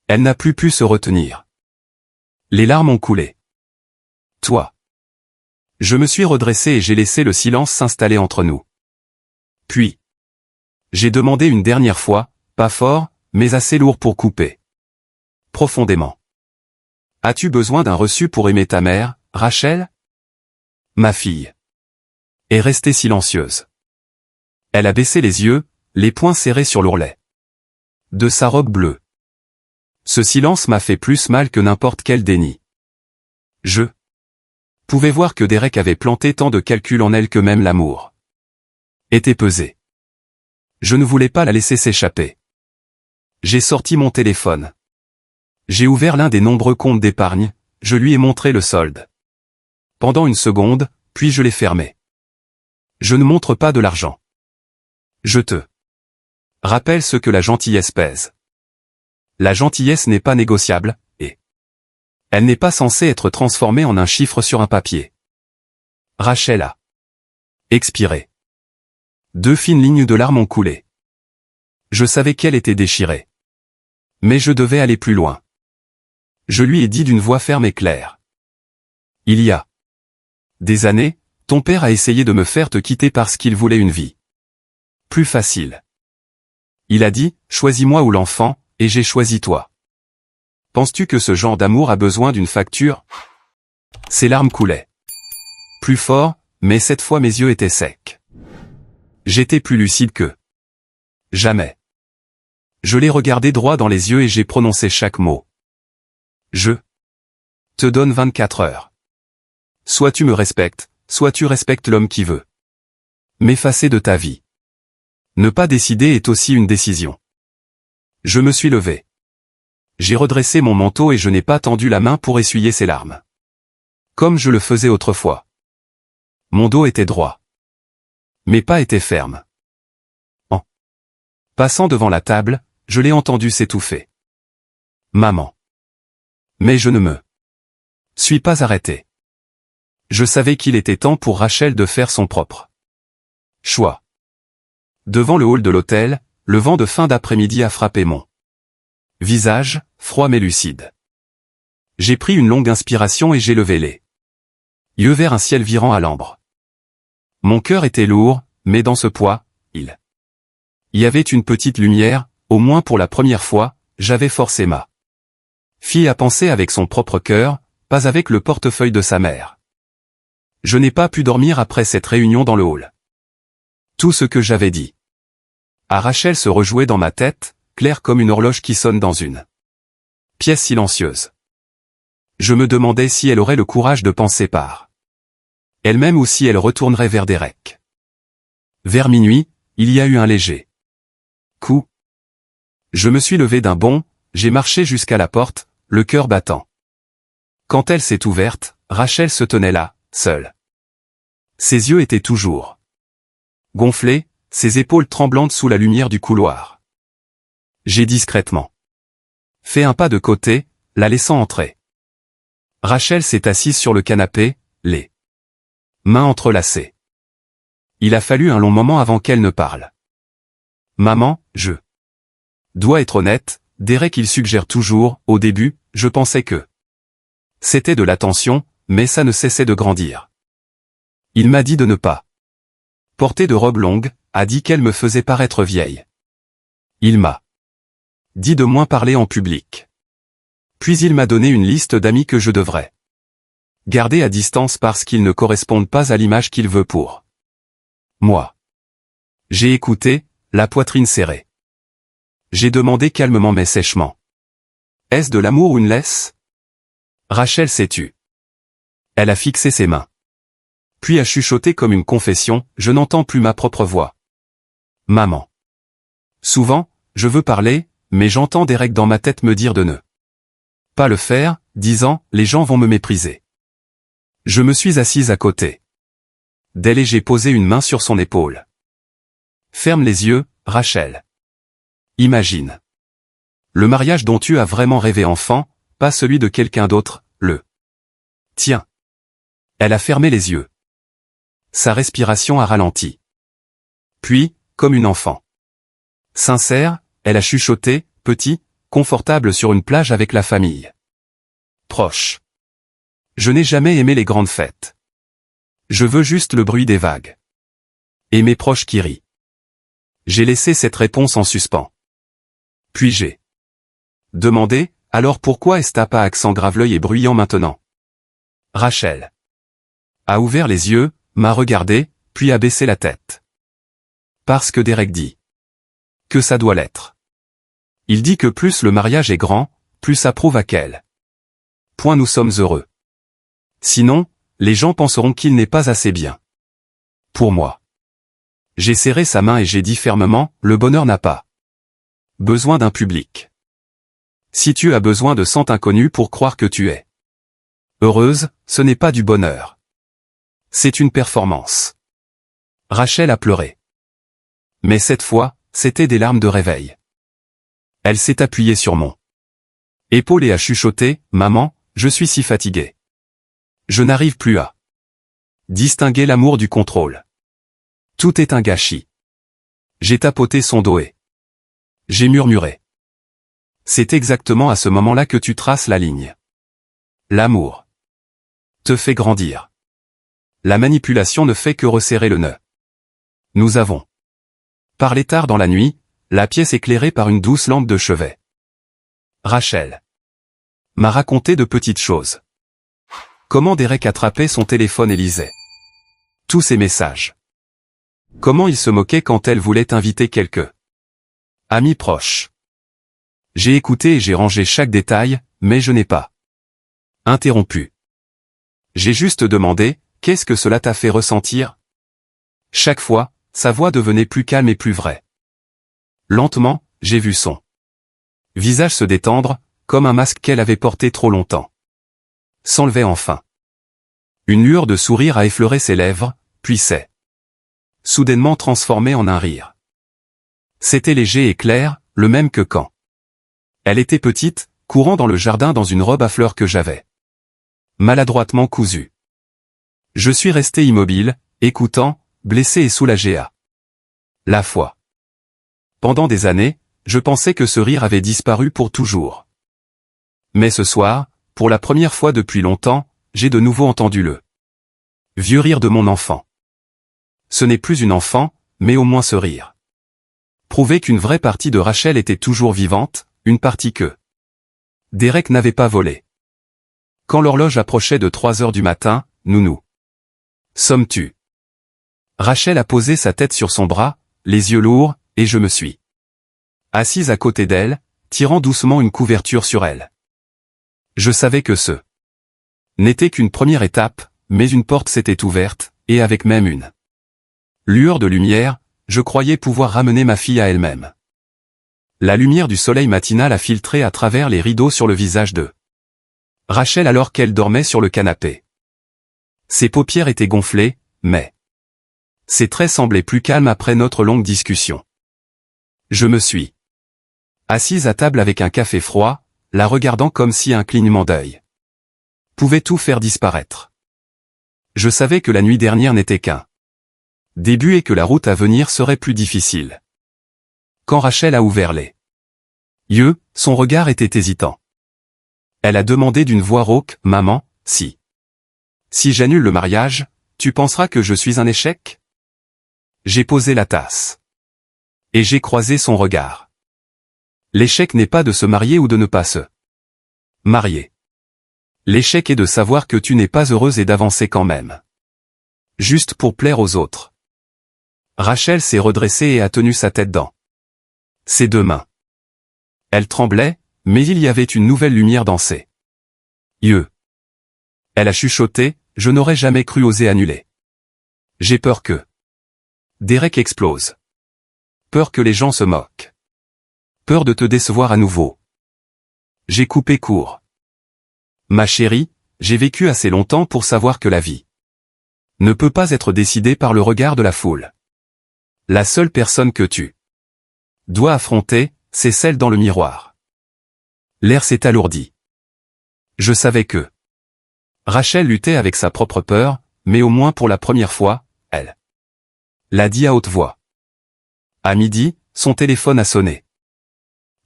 Elle n'a plus pu se retenir. Les larmes ont coulé. Toi. Je me suis redressé et j'ai laissé le silence s'installer entre nous. Puis, j'ai demandé une dernière fois, pas fort, mais assez lourd pour couper profondément. As-tu besoin d'un reçu pour aimer ta mère, Rachel? Ma fille est restée silencieuse. Elle a baissé les yeux, les poings serrés sur l'ourlet de sa robe bleue. Ce silence m'a fait plus mal que n'importe quel déni. Je pouvais voir que Derek avait planté tant de calculs en elle que même l'amour était pesé. Je ne voulais pas la laisser s'échapper. J'ai sorti mon téléphone. J'ai ouvert l'un des nombreux comptes d'épargne, je lui ai montré le solde. Pendant une seconde, puis je l'ai fermé. Je ne montre pas de l'argent. Je te rappelle ce que la gentillesse pèse. La gentillesse n'est pas négociable, et elle n'est pas censée être transformée en un chiffre sur un papier. Rachel a expiré. 2 fines lignes de larmes ont coulé. Je savais qu'elle était déchirée. Mais je devais aller plus loin. Je lui ai dit d'une voix ferme et claire. Il y a des années, ton père a essayé de me faire te quitter parce qu'il voulait une vie plus facile. Il a dit, choisis-moi ou l'enfant, et j'ai choisi toi. Penses-tu que ce genre d'amour a besoin d'une facture? Ses larmes coulaient. Plus fort, mais cette fois mes yeux étaient secs. J'étais plus lucide que jamais. Je l'ai regardé droit dans les yeux et j'ai prononcé chaque mot. Je te donne 24 heures. Soit tu me respectes, soit tu respectes l'homme qui veut m'effacer de ta vie. Ne pas décider est aussi une décision. Je me suis levé. J'ai redressé mon manteau et je n'ai pas tendu la main pour essuyer ses larmes. Comme je le faisais autrefois. Mon dos était droit. Mes pas étaient fermes. En passant devant la table, je l'ai entendu s'étouffer. Maman. Mais je ne me suis pas arrêté. Je savais qu'il était temps pour Rachel de faire son propre choix. Devant le hall de l'hôtel, le vent de fin d'après-midi a frappé mon visage, froid mais lucide. J'ai pris une longue inspiration et j'ai levé les yeux vers un ciel virant à l'ambre. Mon cœur était lourd, mais dans ce poids, il y avait une petite lumière, au moins pour la première fois, j'avais forcé ma fille à penser avec son propre cœur, pas avec le portefeuille de sa mère. Je n'ai pas pu dormir après cette réunion dans le hall. Tout ce que j'avais dit à Rachel se rejouait dans ma tête, clair comme une horloge qui sonne dans une pièce silencieuse. Je me demandais si elle aurait le courage de penser par elle-même ou si elle retournerait vers Derek. Vers minuit, il y a eu un léger coup. Je me suis levé d'un bond, j'ai marché jusqu'à la porte, le cœur battant. Quand elle s'est ouverte, Rachel se tenait là, seule. Ses yeux étaient toujours gonflés, ses épaules tremblantes sous la lumière du couloir. J'ai discrètement fait un pas de côté, la laissant entrer. Rachel s'est assise sur le canapé, les mains entrelacées. Il a fallu un long moment avant qu'elle ne parle. Maman, je dois être honnête, Derek il suggère toujours, au début, je pensais que c'était de l'attention, mais ça ne cessait de grandir. Il m'a dit de ne pas porter de robe longue, a dit qu'elle me faisait paraître vieille. Il m'a dit de moins parler en public. Puis il m'a donné une liste d'amis que je devrais garder à distance parce qu'ils ne correspondent pas à l'image qu'il veut pour moi. J'ai écouté, la poitrine serrée. J'ai demandé calmement mais sèchement. Est-ce de l'amour ou une laisse? Rachel s'est tue. Elle a fixé ses mains. Puis a chuchoté comme une confession, je n'entends plus ma propre voix. Maman. Souvent, je veux parler, mais j'entends Derek dans ma tête me dire de ne pas le faire, disant, les gens vont me mépriser. Je me suis assise à côté d'elle et j'ai posé une main sur son épaule. Ferme les yeux, Rachel. Imagine le mariage dont tu as vraiment rêvé enfant, pas celui de quelqu'un d'autre, le tien. Elle a fermé les yeux. Sa respiration a ralenti. Puis, comme une enfant sincère, elle a chuchoté, petit, confortable sur une plage avec la famille proche. Je n'ai jamais aimé les grandes fêtes. Je veux juste le bruit des vagues. Et mes proches qui rient. J'ai laissé cette réponse en suspens. Puis j'ai demandé, alors pourquoi est-ce t'as pas accent grave-l'œil et bruyant maintenant? Rachel a ouvert les yeux, m'a regardé, puis a baissé la tête. Parce que Derek dit que ça doit l'être. Il dit que plus le mariage est grand, plus ça prouve à quel point nous sommes heureux. Sinon, les gens penseront qu'il n'est pas assez bien. Pour moi. J'ai serré sa main et j'ai dit fermement, le bonheur n'a pas besoin d'un public. Si tu as besoin de 100 inconnus pour croire que tu es heureuse, ce n'est pas du bonheur. C'est une performance. Rachel a pleuré. Mais cette fois, c'était des larmes de réveil. Elle s'est appuyée sur mon épaule et a chuchoté, maman, je suis si fatiguée. Je n'arrive plus à distinguer l'amour du contrôle. Tout est un gâchis. J'ai tapoté son dos et j'ai murmuré. C'est exactement à ce moment-là que tu traces la ligne. L'amour te fait grandir. La manipulation ne fait que resserrer le nœud. Nous avons parlé tard dans la nuit, la pièce éclairée par une douce lampe de chevet. Rachel M'a raconté de petites choses. Comment Derek attrapait son téléphone et lisait tous ses messages. Comment il se moquait quand elle voulait inviter quelques amis proches. J'ai écouté et j'ai rangé chaque détail, mais je n'ai pas interrompu. J'ai juste demandé, qu'est-ce que cela t'a fait ressentir? Chaque fois, sa voix devenait plus calme et plus vraie. Lentement, j'ai vu son visage se détendre, comme un masque qu'elle avait porté trop longtemps. S'enlevait enfin. Une lueur de sourire a effleuré ses lèvres, puis s'est soudainement transformée en un rire. C'était léger et clair, le même que quand elle était petite, courant dans le jardin dans une robe à fleurs que j'avais maladroitement cousue. Je suis resté immobile, écoutant, blessé et soulagé à la fois. Pendant des années, je pensais que ce rire avait disparu pour toujours. Mais ce soir, pour la première fois depuis longtemps, j'ai de nouveau entendu le vieux rire de mon enfant. Ce n'est plus une enfant, mais au moins ce rire prouvait qu'une vraie partie de Rachel était toujours vivante, une partie que Derek n'avait pas volée. Quand l'horloge approchait de 3 heures du matin, nous sommes-tu. Rachel a posé sa tête sur son bras, les yeux lourds, et je me suis assise à côté d'elle, tirant doucement une couverture sur elle. Je savais que ce n'était qu'une première étape, mais une porte s'était ouverte, et avec même une lueur de lumière, je croyais pouvoir ramener ma fille à elle-même. La lumière du soleil matinal a filtré à travers les rideaux sur le visage de Rachel alors qu'elle dormait sur le canapé. Ses paupières étaient gonflées, mais ses traits semblaient plus calmes après notre longue discussion. Je me suis assise à table avec un café froid, la regardant comme si un clignement d'œil pouvait tout faire disparaître. Je savais que la nuit dernière n'était qu'un début et que la route à venir serait plus difficile. Quand Rachel a ouvert les yeux, son regard était hésitant. Elle a demandé d'une voix rauque, « Maman, si j'annule le mariage, tu penseras que je suis un échec ?» J'ai posé la tasse. Et j'ai croisé son regard. L'échec n'est pas de se marier ou de ne pas se marier. L'échec est de savoir que tu n'es pas heureuse et d'avancer quand même. Juste pour plaire aux autres. Rachel s'est redressée et a tenu sa tête dans ses deux mains. Elle tremblait, mais il y avait une nouvelle lumière dans ses yeux. Elle a chuchoté, « Je n'aurais jamais cru oser annuler. J'ai peur que Derek explose. Peur que les gens se moquent. Peur de te décevoir à nouveau. » J'ai coupé court. Ma chérie, j'ai vécu assez longtemps pour savoir que la vie ne peut pas être décidée par le regard de la foule. La seule personne que tu dois affronter, c'est celle dans le miroir. L'air s'est alourdi. Je savais que Rachel luttait avec sa propre peur, mais au moins pour la première fois, elle l'a dit à haute voix. À midi, son téléphone a sonné.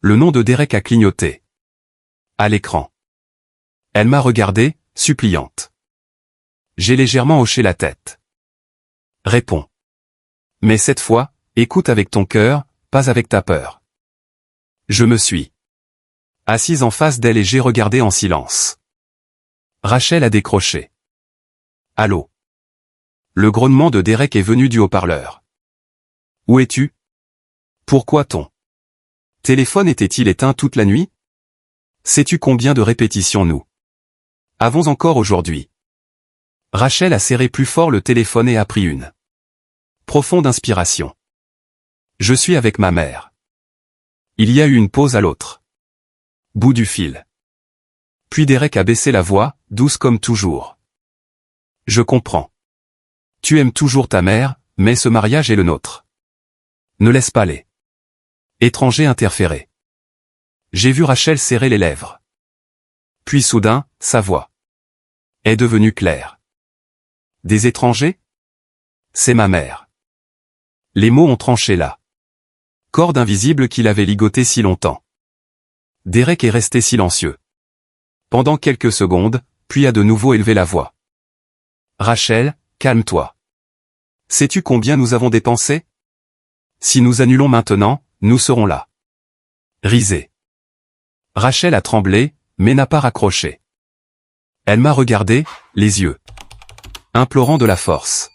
Le nom de Derek a clignoté à l'écran. Elle m'a regardé, suppliante. J'ai légèrement hoché la tête. Réponds. Mais cette fois, écoute avec ton cœur, pas avec ta peur. Je me suis assise en face d'elle et j'ai regardé en silence. Rachel a décroché. Allô? Le grognement de Derek est venu du haut-parleur. Où es-tu? Pourquoi ton téléphone était-il éteint toute la nuit? Sais-tu combien de répétitions nous avons encore aujourd'hui? Rachel a serré plus fort le téléphone et a pris une profonde inspiration. Je suis avec ma mère. Il y a eu une pause à l'autre bout du fil. Puis Derek a baissé la voix, douce comme toujours. Je comprends. Tu aimes toujours ta mère, mais ce mariage est le nôtre. Ne laisse pas les étrangers interférer. J'ai vu Rachel serrer les lèvres. Puis soudain, sa voix est devenue claire. Des étrangers? C'est ma mère. Les mots ont tranché la corde invisible qu'il avait ligotée si longtemps. Derek est resté silencieux pendant quelques secondes, puis a de nouveau élevé la voix. Rachel, calme-toi. Sais-tu combien nous avons dépensé? Si nous annulons maintenant, nous serons là. Risé. Rachel a tremblé, mais n'a pas raccroché. Elle m'a regardé, les yeux implorant de la force.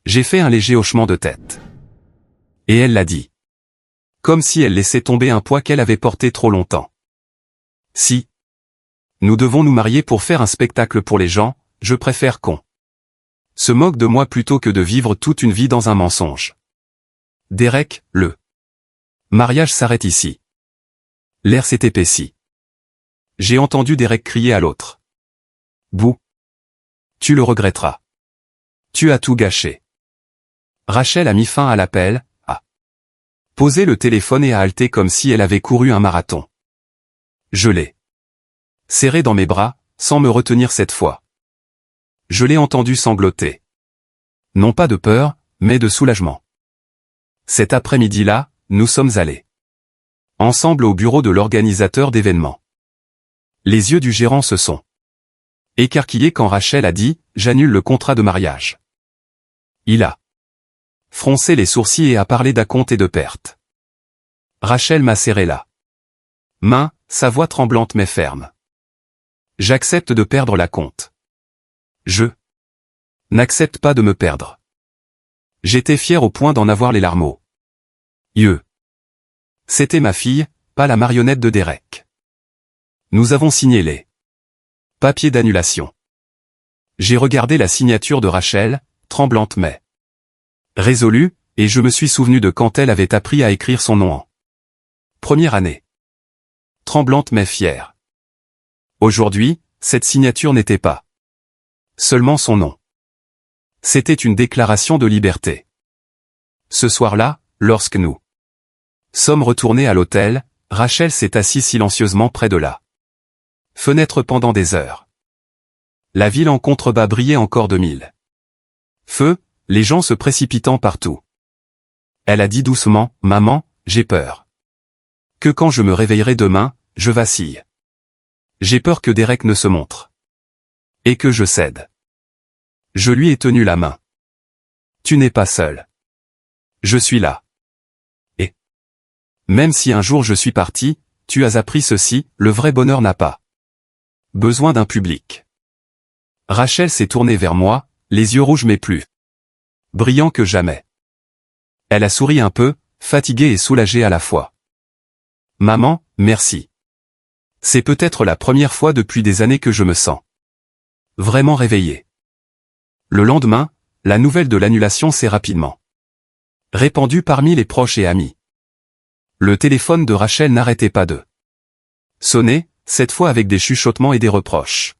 J'ai fait un léger hochement de tête. Et elle l'a dit. Comme si elle laissait tomber un poids qu'elle avait porté trop longtemps. Si nous devons nous marier pour faire un spectacle pour les gens, je préfère qu'on se moque de moi plutôt que de vivre toute une vie dans un mensonge. Derek, le mariage s'arrête ici. L'air s'est épaissi. J'ai entendu Derek crier à l'autre. Bouh. Tu le regretteras. Tu as tout gâché. Rachel a mis fin à l'appel, a posé le téléphone et a halté comme si elle avait couru un marathon. Je l'ai serré dans mes bras, sans me retenir cette fois. Je l'ai entendu sangloter. Non pas de peur, mais de soulagement. Cet après-midi-là, nous sommes allés ensemble au bureau de l'organisateur d'événements. Les yeux du gérant se sont écarquillés quand Rachel a dit « J'annule le contrat de mariage ». Il a froncé les sourcils et a parlé d'acompte et de perte. Rachel m'a serré la main, sa voix tremblante mais ferme. J'accepte de perdre l'acompte. Je n'accepte pas de me perdre. J'étais fier au point d'en avoir les larmes aux yeux. C'était ma fille, pas la marionnette de Derek. Nous avons signé les papiers d'annulation. J'ai regardé la signature de Rachel, tremblante mais résolue, et je me suis souvenu de quand elle avait appris à écrire son nom en première année. Tremblante mais fière. Aujourd'hui, cette signature n'était pas seulement son nom. C'était une déclaration de liberté. Ce soir-là, lorsque nous sommes retournés à l'hôtel, Rachel s'est assise silencieusement près de la fenêtre pendant des heures. La ville en contrebas brillait encore de mille feux, les gens se précipitant partout. Elle a dit doucement, « Maman, j'ai peur. Que quand je me réveillerai demain, je vacille. J'ai peur que Derek ne se montre. Et que je cède. » Je lui ai tenu la main. « Tu n'es pas seul. Je suis là. Et même si un jour je suis parti, tu as appris ceci, le vrai bonheur n'a pas besoin d'un public. » Rachel s'est tournée vers moi, les yeux rouges mais plus brillants que jamais. Elle a souri un peu, fatiguée et soulagée à la fois. « Maman, merci. C'est peut-être la première fois depuis des années que je me sens vraiment réveillée. » Le lendemain, la nouvelle de l'annulation s'est rapidement répandue parmi les proches et amis. Le téléphone de Rachel n'arrêtait pas de sonner, cette fois avec des chuchotements et des reproches.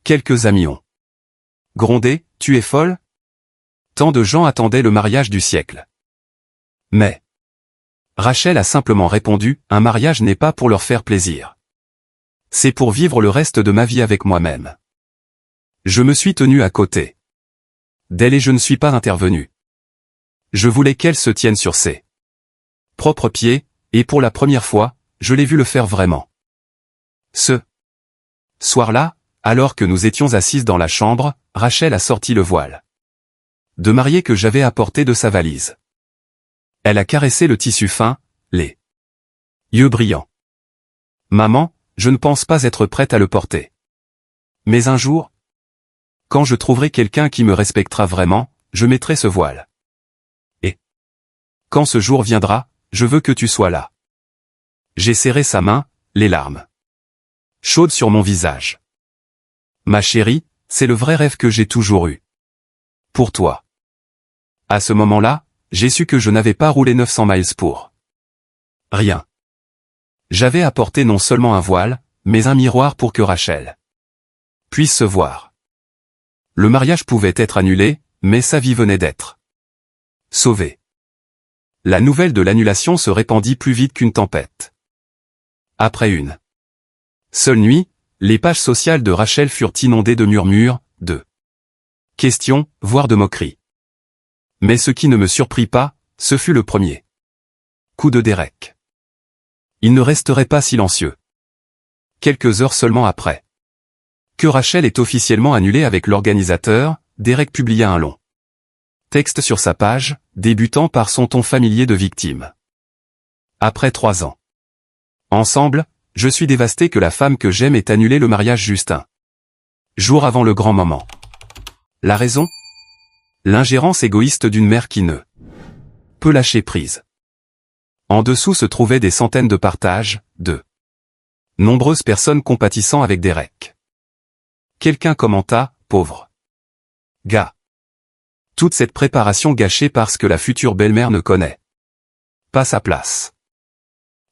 Quelques amis ont grondé, « Tu es folle ?» Tant de gens attendaient le mariage du siècle. Mais Rachel a simplement répondu, « Un mariage n'est pas pour leur faire plaisir. C'est pour vivre le reste de ma vie avec moi-même. » Je me suis tenu à côté d'elle et je ne suis pas intervenu. Je voulais qu'elle se tienne sur ses propres pieds, et pour la première fois, je l'ai vu le faire vraiment. Ce soir-là, alors que nous étions assises dans la chambre, Rachel a sorti le voile de mariée que j'avais apporté de sa valise. Elle a caressé le tissu fin, les yeux brillants. « Maman, je ne pense pas être prête à le porter. Mais un jour, quand je trouverai quelqu'un qui me respectera vraiment, je mettrai ce voile. Et quand ce jour viendra, je veux que tu sois là. » J'ai serré sa main, les larmes chaudes sur mon visage. « Ma chérie, c'est le vrai rêve que j'ai toujours eu. Pour toi. » À ce moment-là, j'ai su que je n'avais pas roulé 900 miles pour rien. J'avais apporté non seulement un voile, mais un miroir pour que Rachel puisse se voir. Le mariage pouvait être annulé, mais sa vie venait d'être sauvée. La nouvelle de l'annulation se répandit plus vite qu'une tempête. Après une seule nuit, les pages sociales de Rachel furent inondées de murmures, de questions, voire de moqueries. Mais ce qui ne me surprit pas, ce fut le premier coup de Derek. Il ne resterait pas silencieux. Quelques heures seulement après que Rachel est officiellement annulée avec l'organisateur, Derek publia un long texte sur sa page, débutant par son ton familier de victime. Après 3 ans ensemble, Je suis dévasté que la femme que j'aime ait annulé le mariage juste un jour avant le grand moment. La raison? L'ingérence égoïste d'une mère qui ne peut lâcher prise. En dessous se trouvaient des centaines de partages, de nombreuses personnes compatissant avec Derek. Quelqu'un commenta, pauvre gars. Toute cette préparation gâchée parce que la future belle-mère ne connaît pas sa place.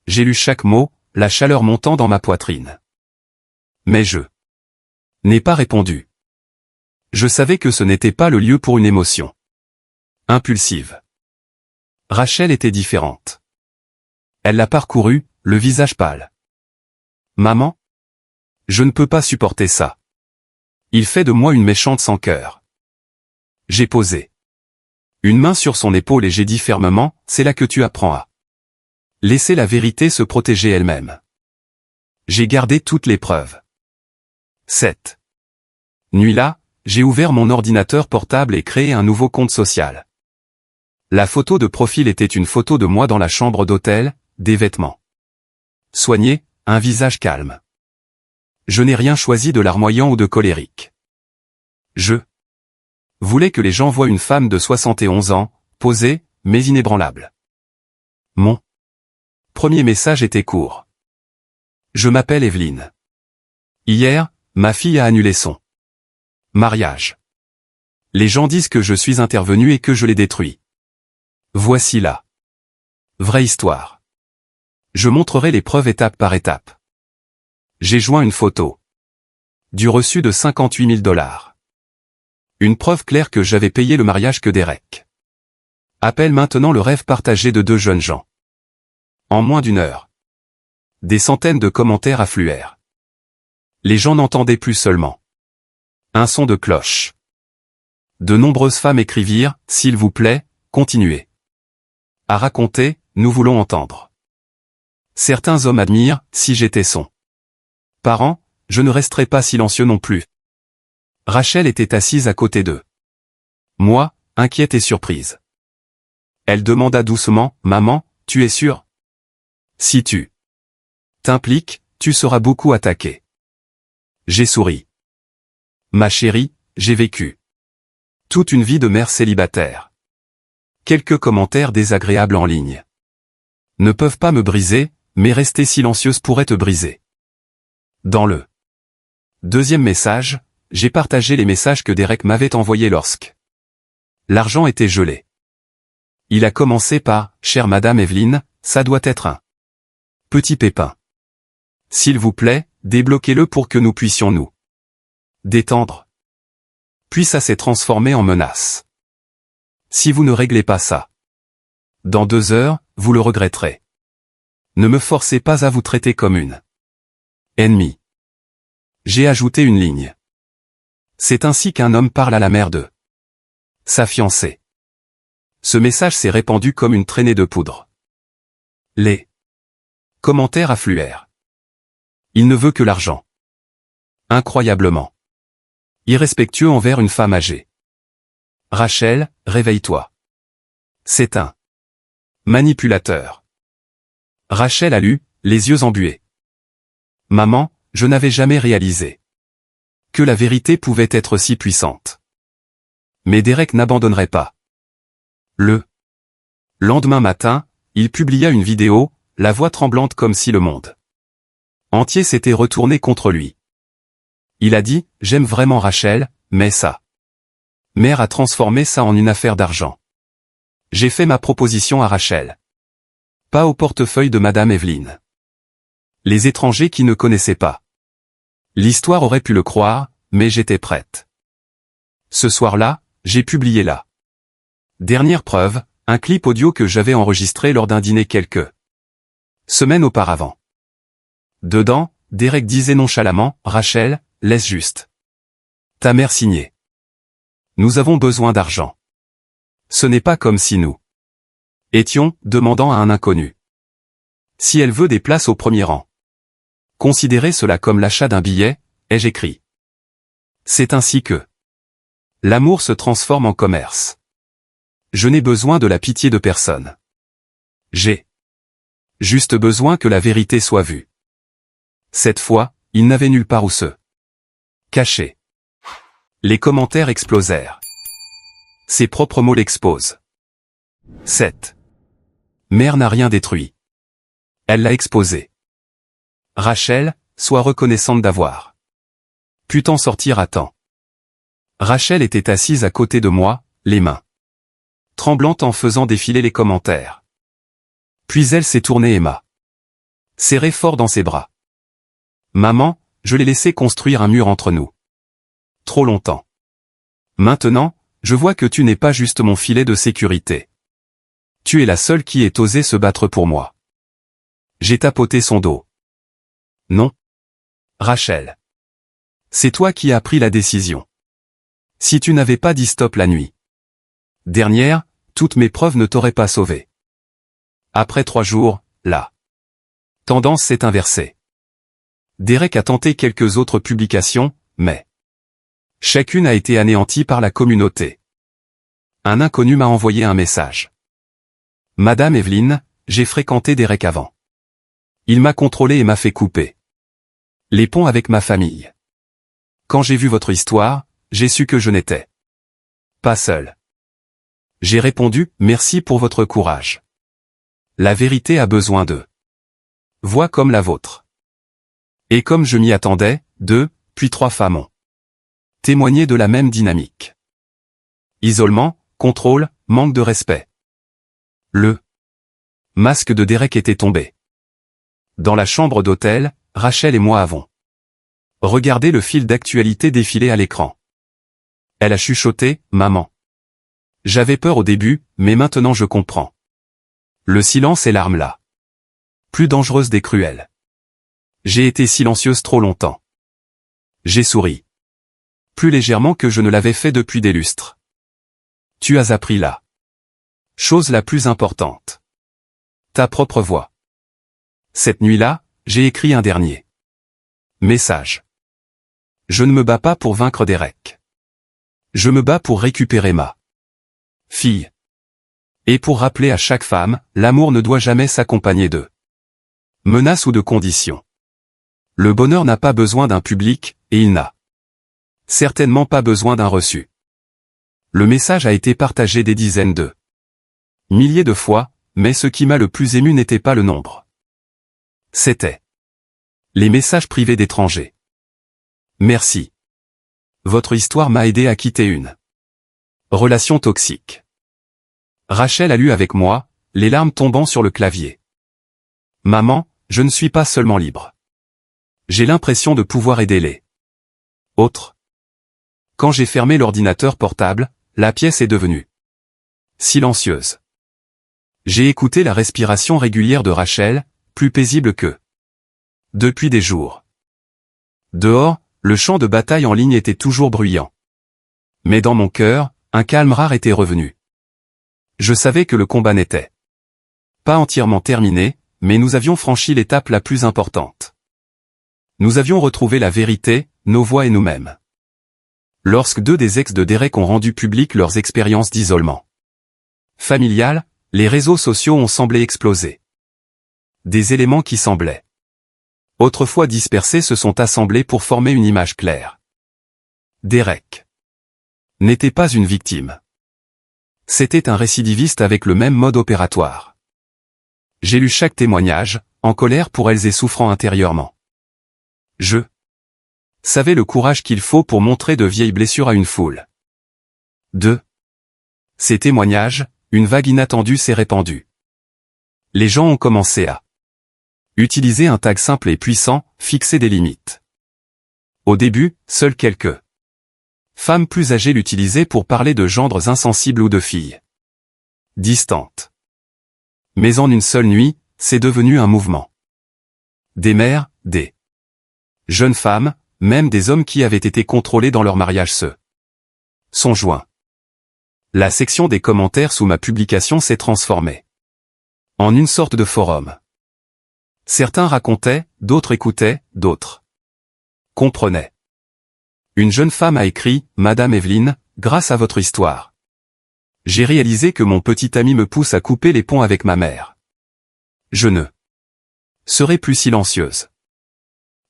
J'ai lu chaque mot, la chaleur montant dans ma poitrine. Mais je n'ai pas répondu. Je savais que ce n'était pas le lieu pour une émotion impulsive. Rachel était différente. Elle l'a parcouru, le visage pâle. Maman? Je ne peux pas supporter ça. Il fait de moi une méchante sans cœur. J'ai posé une main sur son épaule et j'ai dit fermement, c'est là que tu apprends à laisser la vérité se protéger elle-même. J'ai gardé toutes les preuves. Cette nuit-là, j'ai ouvert mon ordinateur portable et créé un nouveau compte social. La photo de profil était une photo de moi dans la chambre d'hôtel, des vêtements soignés, un visage calme. Je n'ai rien choisi de larmoyant ou de colérique. Je voulais que les gens voient une femme de 71 ans, posée, mais inébranlable. Mon premier message était court. Je m'appelle Evelyne. Hier, ma fille a annulé son mariage. Les gens disent que je suis intervenu et que je l'ai détruit. Voici la vraie histoire. Je montrerai les preuves étape par étape. J'ai joint une photo du reçu de 58 000 $. Une preuve claire que j'avais payé le mariage que Derek appelle maintenant le rêve partagé de deux jeunes gens. En moins d'une heure, des centaines de commentaires affluèrent. Les gens n'entendaient plus seulement un son de cloche. De nombreuses femmes écrivirent, s'il vous plaît, continuez à raconter, nous voulons entendre. Certains hommes admirent, si j'étais son parent, je ne resterais pas silencieux non plus. Rachel était assise à côté d'eux. Moi, inquiète et surprise. Elle demanda doucement, maman, tu es sûre? Si tu t'impliques, tu seras beaucoup attaqué. J'ai souri. Ma chérie, j'ai vécu toute une vie de mère célibataire. Quelques commentaires désagréables en ligne ne peuvent pas me briser, mais rester silencieuse pourrait te briser. Dans le deuxième message, j'ai partagé les messages que Derek m'avait envoyés lorsque l'argent était gelé. Il a commencé par « Chère Madame Evelyne, ça doit être un petit pépin. S'il vous plaît, débloquez-le pour que nous puissions nous détendre. » Puis ça s'est transformé en menace. Si vous ne réglez pas ça dans 2 heures, vous le regretterez. Ne me forcez pas à vous traiter comme une ennemie. J'ai ajouté une ligne. C'est ainsi qu'un homme parle à la mère de sa fiancée. Ce message s'est répandu comme une traînée de poudre. Les commentaires affluèrent. Il ne veut que l'argent. Incroyablement irrespectueux envers une femme âgée. Rachel, réveille-toi. C'est un manipulateur. Rachel a lu, les yeux embués. Maman, je n'avais jamais réalisé que la vérité pouvait être si puissante. Mais Derek n'abandonnerait pas. Le lendemain matin, il publia une vidéo, la voix tremblante comme si le monde entier s'était retourné contre lui. Il a dit, j'aime vraiment Rachel, mais ça. Mère a transformé ça en une affaire d'argent. J'ai fait ma proposition à Rachel. Pas au portefeuille de Madame Evelyne. Les étrangers qui ne connaissaient pas l'histoire auraient pu le croire, mais j'étais prête. Ce soir-là, j'ai publié la dernière preuve, un clip audio que j'avais enregistré lors d'un dîner quelques semaines auparavant. Dedans, Derek disait nonchalamment, Rachel, laisse juste ta mère signer. Nous avons besoin d'argent. Ce n'est pas comme si nous étions demandant à un inconnu. Si elle veut des places au premier rang. Considérez cela comme l'achat d'un billet, ai-je écrit. C'est ainsi que l'amour se transforme en commerce. Je n'ai besoin de la pitié de personne. J'ai juste besoin que la vérité soit vue. Cette fois, il n'avait nulle part où se cacher. Les commentaires explosèrent. Ses propres mots l'exposent. 7. Mère n'a rien détruit. Elle l'a exposé. Rachel, sois reconnaissante d'avoir pu t'en sortir à temps. Rachel était assise à côté de moi, les mains tremblantes en faisant défiler les commentaires. Puis elle s'est tournée et m'a serré fort dans ses bras. Maman, je l'ai laissé construire un mur entre nous. Trop longtemps. Maintenant, je vois que tu n'es pas juste mon filet de sécurité. Tu es la seule qui ait osé se battre pour moi. J'ai tapoté son dos. Non. Rachel. C'est toi qui as pris la décision. Si tu n'avais pas dit stop la nuit dernière, toutes mes preuves ne t'auraient pas sauvé. Après 3 jours, la tendance s'est inversée. Derek a tenté quelques autres publications, mais chacune a été anéantie par la communauté. Un inconnu m'a envoyé un message. Madame Evelyne, j'ai fréquenté Derek avant. Il m'a contrôlé et m'a fait couper les ponts avec ma famille. Quand j'ai vu votre histoire, j'ai su que je n'étais pas seul. J'ai répondu, merci pour votre courage. La vérité a besoin de voix comme la vôtre. Et comme je m'y attendais, 2, puis 3 femmes ont témoigné de la même dynamique. Isolement, contrôle, manque de respect. Le masque de Derek était tombé. Dans la chambre d'hôtel, Rachel et moi avons regardé le fil d'actualité défiler à l'écran. Elle a chuchoté, maman. J'avais peur au début, mais maintenant je comprends. Le silence est l'arme là. Plus dangereuse des cruelles. J'ai été silencieuse trop longtemps. J'ai souri. Plus légèrement que je ne l'avais fait depuis des lustres. Tu as appris la chose la plus importante. Ta propre voix. Cette nuit-là, j'ai écrit un dernier message. Je ne me bats pas pour vaincre Derek. Je me bats pour récupérer ma fille. Et pour rappeler à chaque femme, l'amour ne doit jamais s'accompagner de menaces ou de conditions. Le bonheur n'a pas besoin d'un public, et il n'a certainement pas besoin d'un reçu. Le message a été partagé des dizaines de milliers de fois, mais ce qui m'a le plus ému n'était pas le nombre. C'était les messages privés d'étrangers. Merci. Votre histoire m'a aidé à quitter une relation toxique. Rachel a lu avec moi, les larmes tombant sur le clavier. Maman, je ne suis pas seulement libre. J'ai l'impression de pouvoir aider les autres. Quand j'ai fermé l'ordinateur portable, la pièce est devenue silencieuse. J'ai écouté la respiration régulière de Rachel, plus paisible que depuis des jours. Dehors, le champ de bataille en ligne était toujours bruyant. Mais dans mon cœur, un calme rare était revenu. Je savais que le combat n'était pas entièrement terminé, mais nous avions franchi l'étape la plus importante. Nous avions retrouvé la vérité, nos voix et nous-mêmes. Lorsque 2 des ex de Derek ont rendu public leurs expériences d'isolement familial, les réseaux sociaux ont semblé exploser. Des éléments qui semblaient autrefois dispersés se sont assemblés pour former une image claire. Derek n'était pas une victime. C'était un récidiviste avec le même mode opératoire. J'ai lu chaque témoignage, en colère pour elles et souffrant intérieurement. Je savais le courage qu'il faut pour montrer de vieilles blessures à une foule. 2. Ces témoignages, une vague inattendue s'est répandue. Les gens ont commencé à utiliser un tag simple et puissant, fixer des limites. Au début, seules quelques femmes plus âgées l'utilisaient pour parler de gendres insensibles ou de filles distantes. Mais en une seule nuit, c'est devenu un mouvement. Des mères, des jeunes femmes, même des hommes qui avaient été contrôlés dans leur mariage se sont joints. La section des commentaires sous ma publication s'est transformée en une sorte de forum. Certains racontaient, d'autres écoutaient, d'autres comprenaient. Une jeune femme a écrit, Madame Evelyne, grâce à votre histoire. J'ai réalisé que mon petit ami me pousse à couper les ponts avec ma mère. Je ne serai plus silencieuse.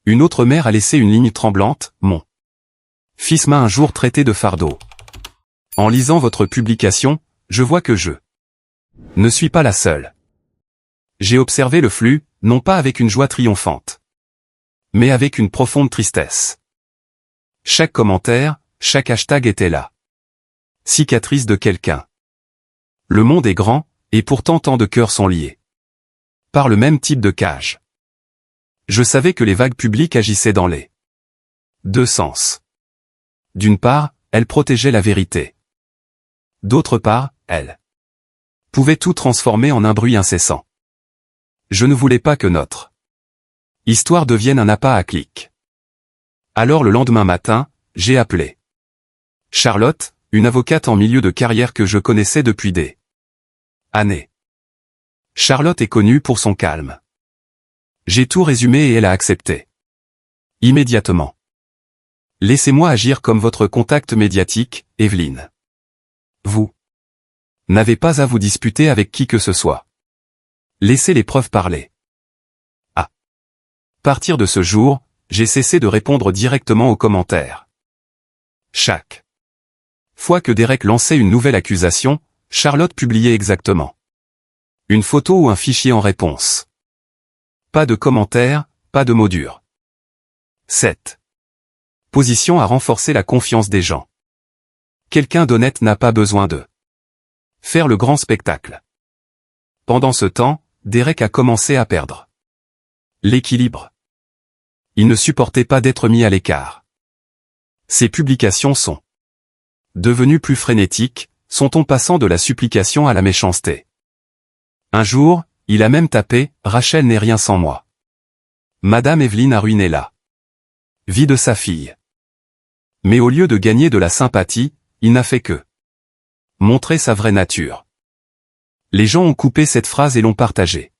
Une autre mère a laissé une ligne tremblante, mon fils m'a un jour traité de fardeau. En lisant votre publication, je vois que je ne suis pas la seule. J'ai observé le flux, non pas avec une joie triomphante, mais avec une profonde tristesse. Chaque commentaire, chaque hashtag était là. Cicatrice de quelqu'un. Le monde est grand, et pourtant tant de cœurs sont liés par le même type de cage. Je savais que les vagues publiques agissaient dans les deux sens. D'une part, elles protégeaient la vérité. D'autre part, elles pouvaient tout transformer en un bruit incessant. Je ne voulais pas que notre histoire devienne un appât à clics. Alors le lendemain matin, j'ai appelé Charlotte, une avocate en milieu de carrière que je connaissais depuis des années. Charlotte est connue pour son calme. J'ai tout résumé et elle a accepté. Immédiatement. Laissez-moi agir comme votre contact médiatique, Evelyne. Vous n'avez pas à vous disputer avec qui que ce soit. Laissez les preuves parler. À partir de ce jour, j'ai cessé de répondre directement aux commentaires. Chaque fois que Derek lançait une nouvelle accusation, Charlotte publiait exactement une photo ou un fichier en réponse. Pas de commentaires, pas de mots durs. 7. Position à renforcer la confiance des gens. Quelqu'un d'honnête n'a pas besoin de faire le grand spectacle. Pendant ce temps, Derek a commencé à perdre l'équilibre. Il ne supportait pas d'être mis à l'écart. Ses publications sont devenues plus frénétiques, son-on passant de la supplication à la méchanceté. Un jour, il a même tapé « Rachel n'est rien sans moi ». Madame Evelyne a ruiné la vie de sa fille. Mais au lieu de gagner de la sympathie, il n'a fait que montrer sa vraie nature. Les gens ont coupé cette phrase et l'ont partagée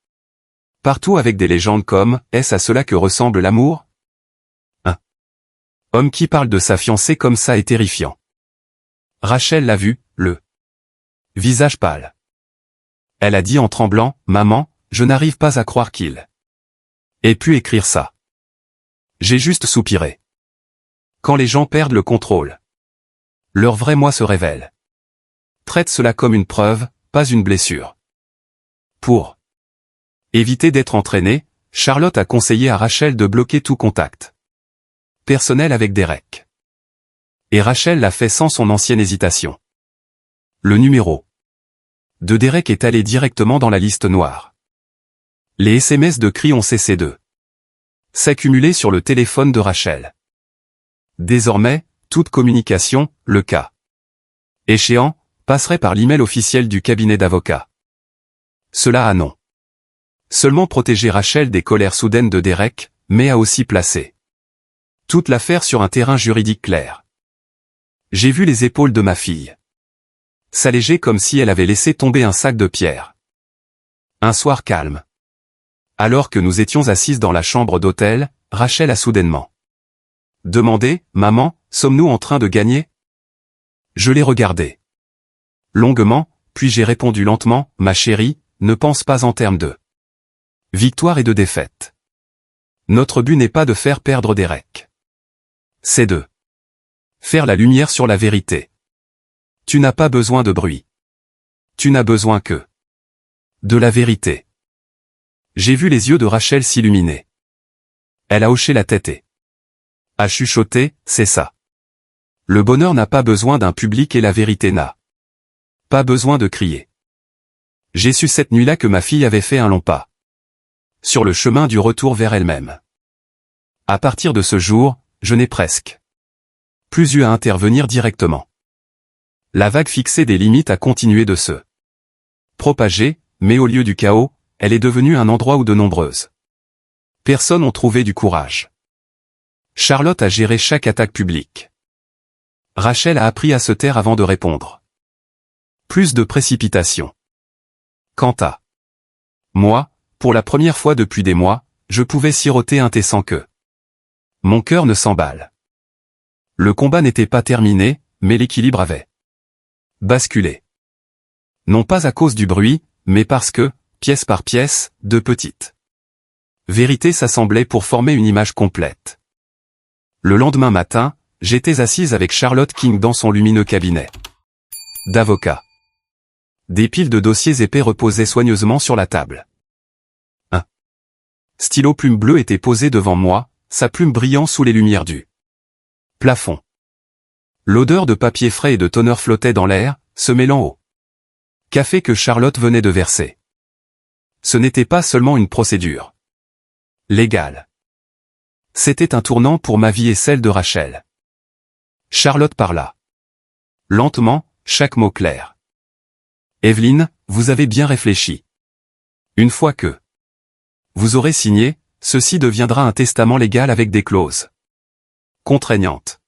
partout avec des légendes comme « Est-ce à cela que ressemble l'amour ?» Un homme qui parle de sa fiancée comme ça est terrifiant. Rachel l'a vu, le visage pâle. Elle a dit en tremblant « Maman, je n'arrive pas à croire qu'il ait pu écrire ça. » J'ai juste soupiré. Quand les gens perdent le contrôle, leur vrai moi se révèle. Traite cela comme une preuve, pas une blessure. Pour éviter d'être entraînée, Charlotte a conseillé à Rachel de bloquer tout contact personnel avec Derek. Et Rachel l'a fait sans son ancienne hésitation. Le numéro de Derek est allé directement dans la liste noire. Les SMS de cris ont cessé de s'accumuler sur le téléphone de Rachel. Désormais, toute communication, le cas échéant, passerait par l'email officiel du cabinet d'avocats. Cela a non seulement protégé Rachel des colères soudaines de Derek, mais a aussi placé toute l'affaire sur un terrain juridique clair. J'ai vu les épaules de ma fille s'alléger comme si elle avait laissé tomber un sac de pierre. Un soir calme. Alors que nous étions assises dans la chambre d'hôtel, Rachel a soudainement demandé « Maman, sommes-nous en train de gagner ?» Je l'ai regardée longuement, puis j'ai répondu lentement « Ma chérie, ne pense pas en termes de victoire et de défaite. Notre but n'est pas de faire perdre Derek. C'est de faire la lumière sur la vérité. Tu n'as pas besoin de bruit. Tu n'as besoin que de la vérité. » J'ai vu les yeux de Rachel s'illuminer. Elle a hoché la tête et a chuchoté, « C'est ça. Le bonheur n'a pas besoin d'un public et la vérité n'a pas besoin de crier. » J'ai su cette nuit-là que ma fille avait fait un long pas sur le chemin du retour vers elle-même. À partir de ce jour, je n'ai presque plus eu à intervenir directement. La vague fixée des limites a continué de se propager, mais au lieu du chaos, elle est devenue un endroit où de nombreuses personnes ont trouvé du courage. Charlotte a géré chaque attaque publique. Rachel a appris à se taire avant de répondre. Plus de précipitation. Quant à moi, pour la première fois depuis des mois, je pouvais siroter un thé sans que mon cœur ne s'emballe. Le combat n'était pas terminé, mais l'équilibre avait basculé. Non pas à cause du bruit, mais parce que, pièce par pièce, de petites Vérité s'assemblaient pour former une image complète. Le lendemain matin, j'étais assise avec Charlotte King dans son lumineux cabinet d'avocat. Des piles de dossiers épais reposaient soigneusement sur la table. Un stylo plume bleue était posé devant moi, sa plume brillant sous les lumières du plafond. L'odeur de papier frais et de toner flottait dans l'air, se mêlant au café que Charlotte venait de verser. Ce n'était pas seulement une procédure légale. C'était un tournant pour ma vie et celle de Rachel. Charlotte parla. Lentement, chaque mot clair. Evelyne, vous avez bien réfléchi. Une fois que vous aurez signé, ceci deviendra un testament légal avec des clauses contraignantes.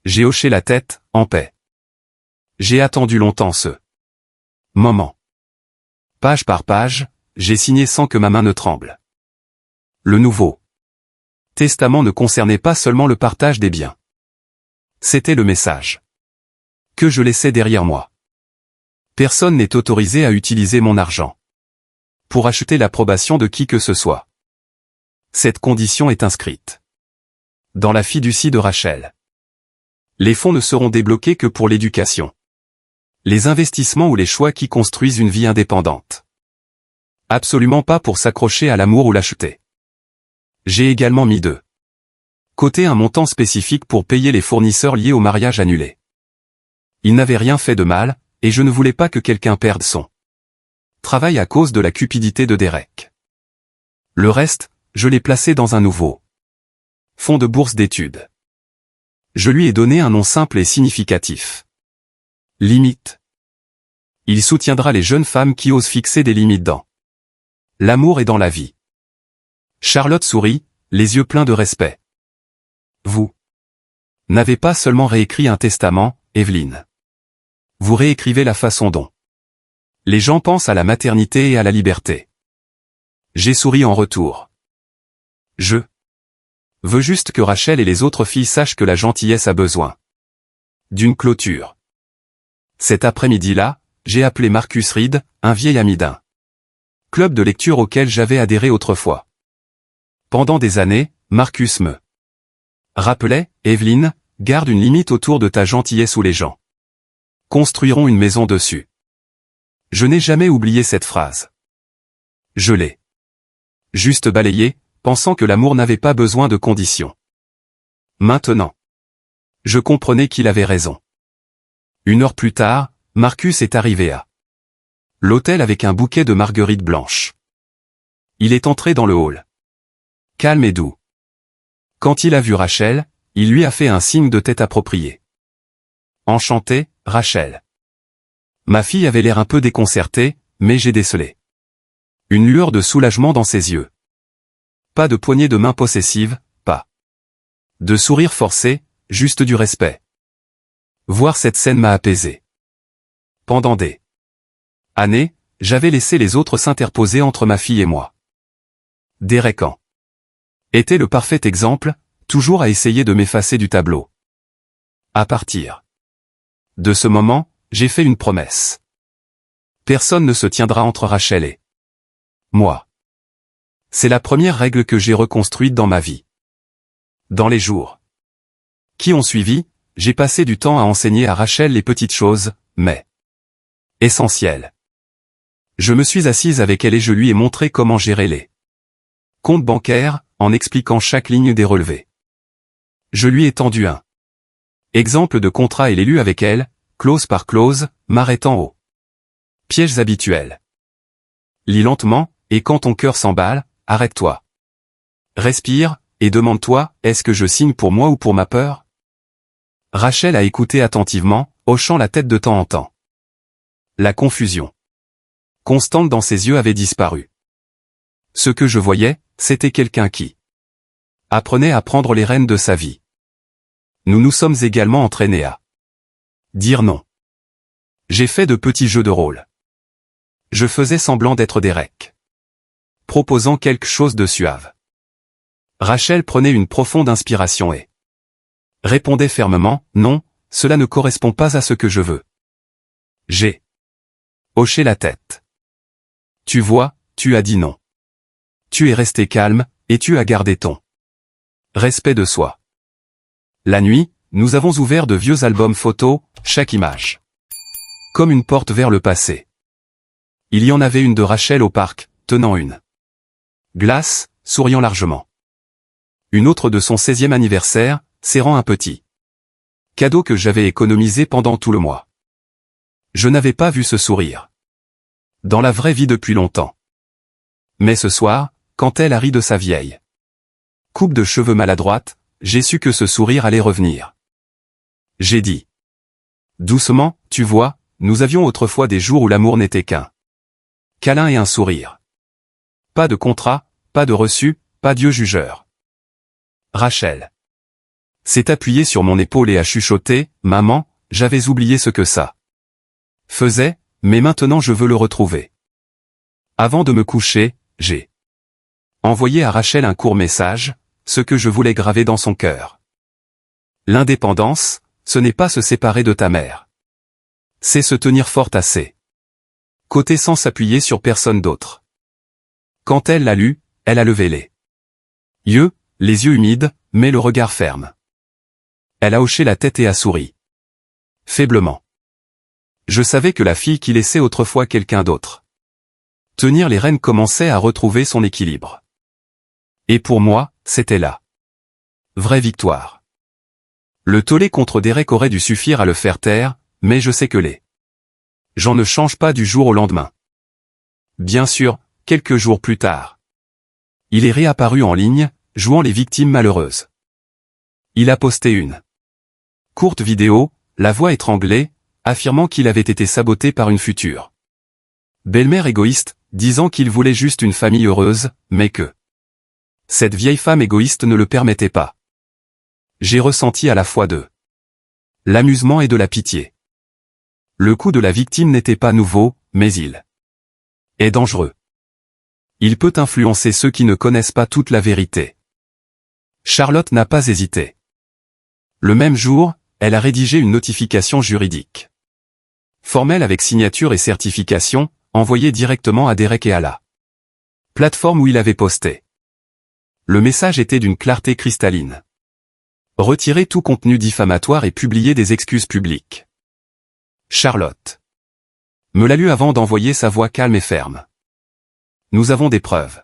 J'ai hoché la tête, en paix. J'ai attendu longtemps ce moment. Page par page, j'ai signé sans que ma main ne tremble. Le nouveau testament ne concernait pas seulement le partage des biens. C'était le message que je laissais derrière moi. Personne n'est autorisé à utiliser mon argent pour acheter l'approbation de qui que ce soit. Cette condition est inscrite dans la fiducie de Rachel. Les fonds ne seront débloqués que pour l'éducation, les investissements ou les choix qui construisent une vie indépendante. Absolument pas pour s'accrocher à l'amour ou l'acheter. J'ai également mis de côté un montant spécifique pour payer les fournisseurs liés au mariage annulé. Ils n'avaient rien fait de mal, et je ne voulais pas que quelqu'un perde son travail à cause de la cupidité de Derek. Le reste, je l'ai placé dans un nouveau fonds de bourse d'études. Je lui ai donné un nom simple et significatif. Limite. Il soutiendra les jeunes femmes qui osent fixer des limites dans l'amour et dans la vie. Charlotte sourit, les yeux pleins de respect. Vous n'avez pas seulement réécrit un testament, Evelyne. Vous réécrivez la façon dont les gens pensent à la maternité et à la liberté. J'ai souri en retour. Je veux juste que Rachel et les autres filles sachent que la gentillesse a besoin d'une clôture. Cet après-midi-là, j'ai appelé Marcus Reed, un vieil ami d'un club de lecture auquel j'avais adhéré autrefois. Pendant des années, Marcus me rappelait, Evelyne, garde une limite autour de ta gentillesse ou les gens construiront une maison dessus. Je n'ai jamais oublié cette phrase. Je l'ai juste balayée, pensant que l'amour n'avait pas besoin de conditions. Maintenant, je comprenais qu'il avait raison. 1 heure plus tard, Marcus est arrivé à l'hôtel avec un bouquet de marguerites blanches. Il est entré dans le hall. Calme et doux. Quand il a vu Rachel, il lui a fait un signe de tête approprié. Enchanté, Rachel. Ma fille avait l'air un peu déconcertée, mais j'ai décelé une lueur de soulagement dans ses yeux. Pas de poignée de main possessive, pas de sourire forcé, juste du respect. Voir cette scène m'a apaisé. Pendant des années, j'avais laissé les autres s'interposer entre ma fille et moi. Derek en était le parfait exemple, toujours à essayer de m'effacer du tableau. À partir de ce moment, j'ai fait une promesse. Personne ne se tiendra entre Rachel et moi. C'est la première règle que j'ai reconstruite dans ma vie. Dans les jours qui ont suivi, j'ai passé du temps à enseigner à Rachel les petites choses, mais essentielles. Je me suis assise avec elle et je lui ai montré comment gérer les comptes bancaires, en expliquant chaque ligne des relevés. Je lui ai tendu un exemple de contrat et l'ai lu avec elle, clause par clause, m'arrêtant aux pièges habituels. Lis lentement, et quand ton cœur s'emballe, arrête-toi. Respire, et demande-toi, est-ce que je signe pour moi ou pour ma peur? Rachel a écouté attentivement, hochant la tête de temps en temps. La confusion constante dans ses yeux avait disparu. Ce que je voyais, c'était quelqu'un qui apprenait à prendre les rênes de sa vie. Nous nous sommes également entraînés à dire non. J'ai fait de petits jeux de rôle. Je faisais semblant d'être Derek, proposant quelque chose de suave. Rachel prenait une profonde inspiration et répondait fermement, non, cela ne correspond pas à ce que je veux. J'ai hoché la tête. Tu vois, tu as dit non. Tu es resté calme, et tu as gardé ton respect de soi. La nuit, nous avons ouvert de vieux albums photos, chaque image comme une porte vers le passé. Il y en avait une de Rachel au parc, tenant une glace, souriant largement. Une autre de son 16e anniversaire, serrant un petit cadeau que j'avais économisé pendant tout le mois. Je n'avais pas vu ce sourire dans la vraie vie depuis longtemps. Mais ce soir, quand elle a ri de sa vieille coupe de cheveux maladroite, j'ai su que ce sourire allait revenir. J'ai dit doucement, tu vois, nous avions autrefois des jours où l'amour n'était qu'un câlin et un sourire. Pas de contrat, pas de reçu, pas Dieu jugeur. Rachel s'est appuyée sur mon épaule et a chuchoté, maman, j'avais oublié ce que ça faisait, mais maintenant je veux le retrouver. Avant de me coucher, j'ai envoyé à Rachel un court message, ce que je voulais graver dans son cœur. L'indépendance, ce n'est pas se séparer de ta mère. C'est se tenir forte assez côté sans s'appuyer sur personne d'autre. Quand elle l'a lu, elle a levé les yeux humides, mais le regard ferme. Elle a hoché la tête et a souri faiblement. Je savais que la fille qui laissait autrefois quelqu'un d'autre tenir les rênes commençait à retrouver son équilibre. Et pour moi, c'était la vraie victoire. Le tollé contre Derek aurait dû suffire à le faire taire, mais je sais que les gens ne changent pas du jour au lendemain. Bien sûr, quelques jours plus tard, il est réapparu en ligne, jouant les victimes malheureuses. Il a posté une courte vidéo, la voix étranglée, affirmant qu'il avait été saboté par une future belle-mère égoïste, disant qu'il voulait juste une famille heureuse, mais que cette vieille femme égoïste ne le permettait pas. J'ai ressenti à la fois de l'amusement et de la pitié. Le coup de la victime n'était pas nouveau, mais il est dangereux. Il peut influencer ceux qui ne connaissent pas toute la vérité. Charlotte n'a pas hésité. Le même jour, elle a rédigé une notification juridique formelle avec signature et certification, envoyée directement à Derek et à la plateforme où il avait posté. Le message était d'une clarté cristalline. Retirer tout contenu diffamatoire et publier des excuses publiques. Charlotte me l'a lu avant d'envoyer sa voix calme et ferme. Nous avons des preuves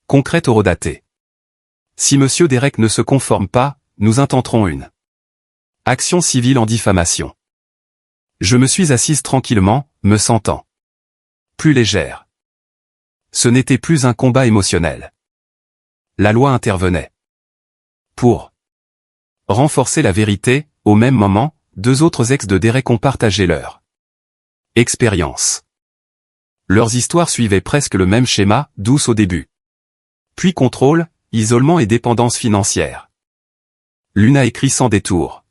concrètes horodatées. Si Monsieur Derek ne se conforme pas, nous intenterons une action civile en diffamation. Je me suis assise tranquillement, me sentant plus légère. Ce n'était plus un combat émotionnel. La loi intervenait pour renforcer la vérité. Au même moment, deux autres ex de Derek ont partagé leur expérience. Leurs histoires suivaient presque le même schéma, douce au début. Puis contrôle, isolement et dépendance financière. L'une a écrit sans détour.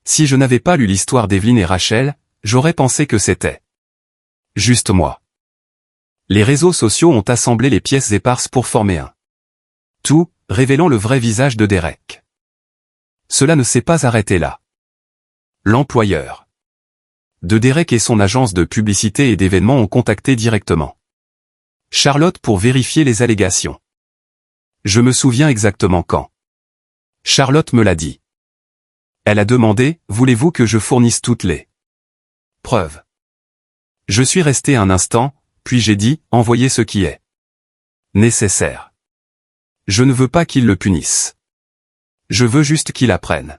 Si je n'avais pas lu l'histoire d'Evelyne et Rachel, j'aurais pensé que c'était juste moi. Les réseaux sociaux ont assemblé les pièces éparses pour former un tout, révélant le vrai visage de Derek. Cela ne s'est pas arrêté là. L'employeur de Derek et son agence de publicité et d'événements ont contacté directement Charlotte pour vérifier les allégations. Je me souviens exactement quand Charlotte me l'a dit. Elle a demandé, voulez-vous que je fournisse toutes les preuves? Je suis resté un instant, puis j'ai dit, envoyez ce qui est nécessaire. Je ne veux pas qu'il le punisse. Je veux juste qu'il apprenne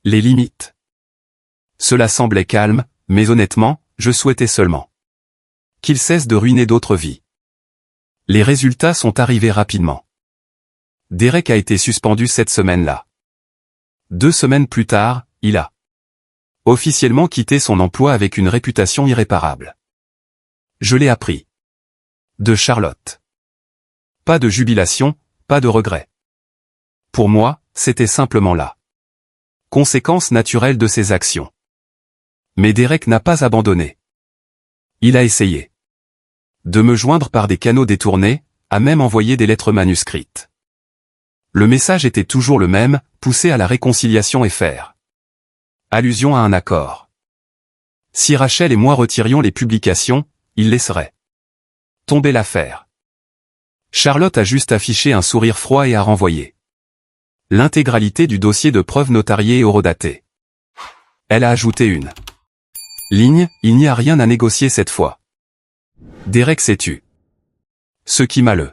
les limites. Cela semblait calme, mais honnêtement, je souhaitais seulement qu'il cesse de ruiner d'autres vies. Les résultats sont arrivés rapidement. Derek a été suspendu cette semaine-là. 2 semaines plus tard, il a officiellement quitté son emploi avec une réputation irréparable. Je l'ai appris de Charlotte. Pas de jubilation, pas de regret. Pour moi, c'était simplement la conséquence naturelle de ses actions. Mais Derek n'a pas abandonné. Il a essayé de me joindre par des canaux détournés, a même envoyé des lettres manuscrites. Le message était toujours le même, pousser à la réconciliation et faire allusion à un accord. Si Rachel et moi retirions les publications, il laisserait tomber l'affaire. Charlotte a juste affiché un sourire froid et a renvoyé l'intégralité du dossier de preuves notarié et horodaté. Elle a ajouté une ligne, il n'y a rien à négocier cette fois. Derek s'est tu. Ce qui m'a le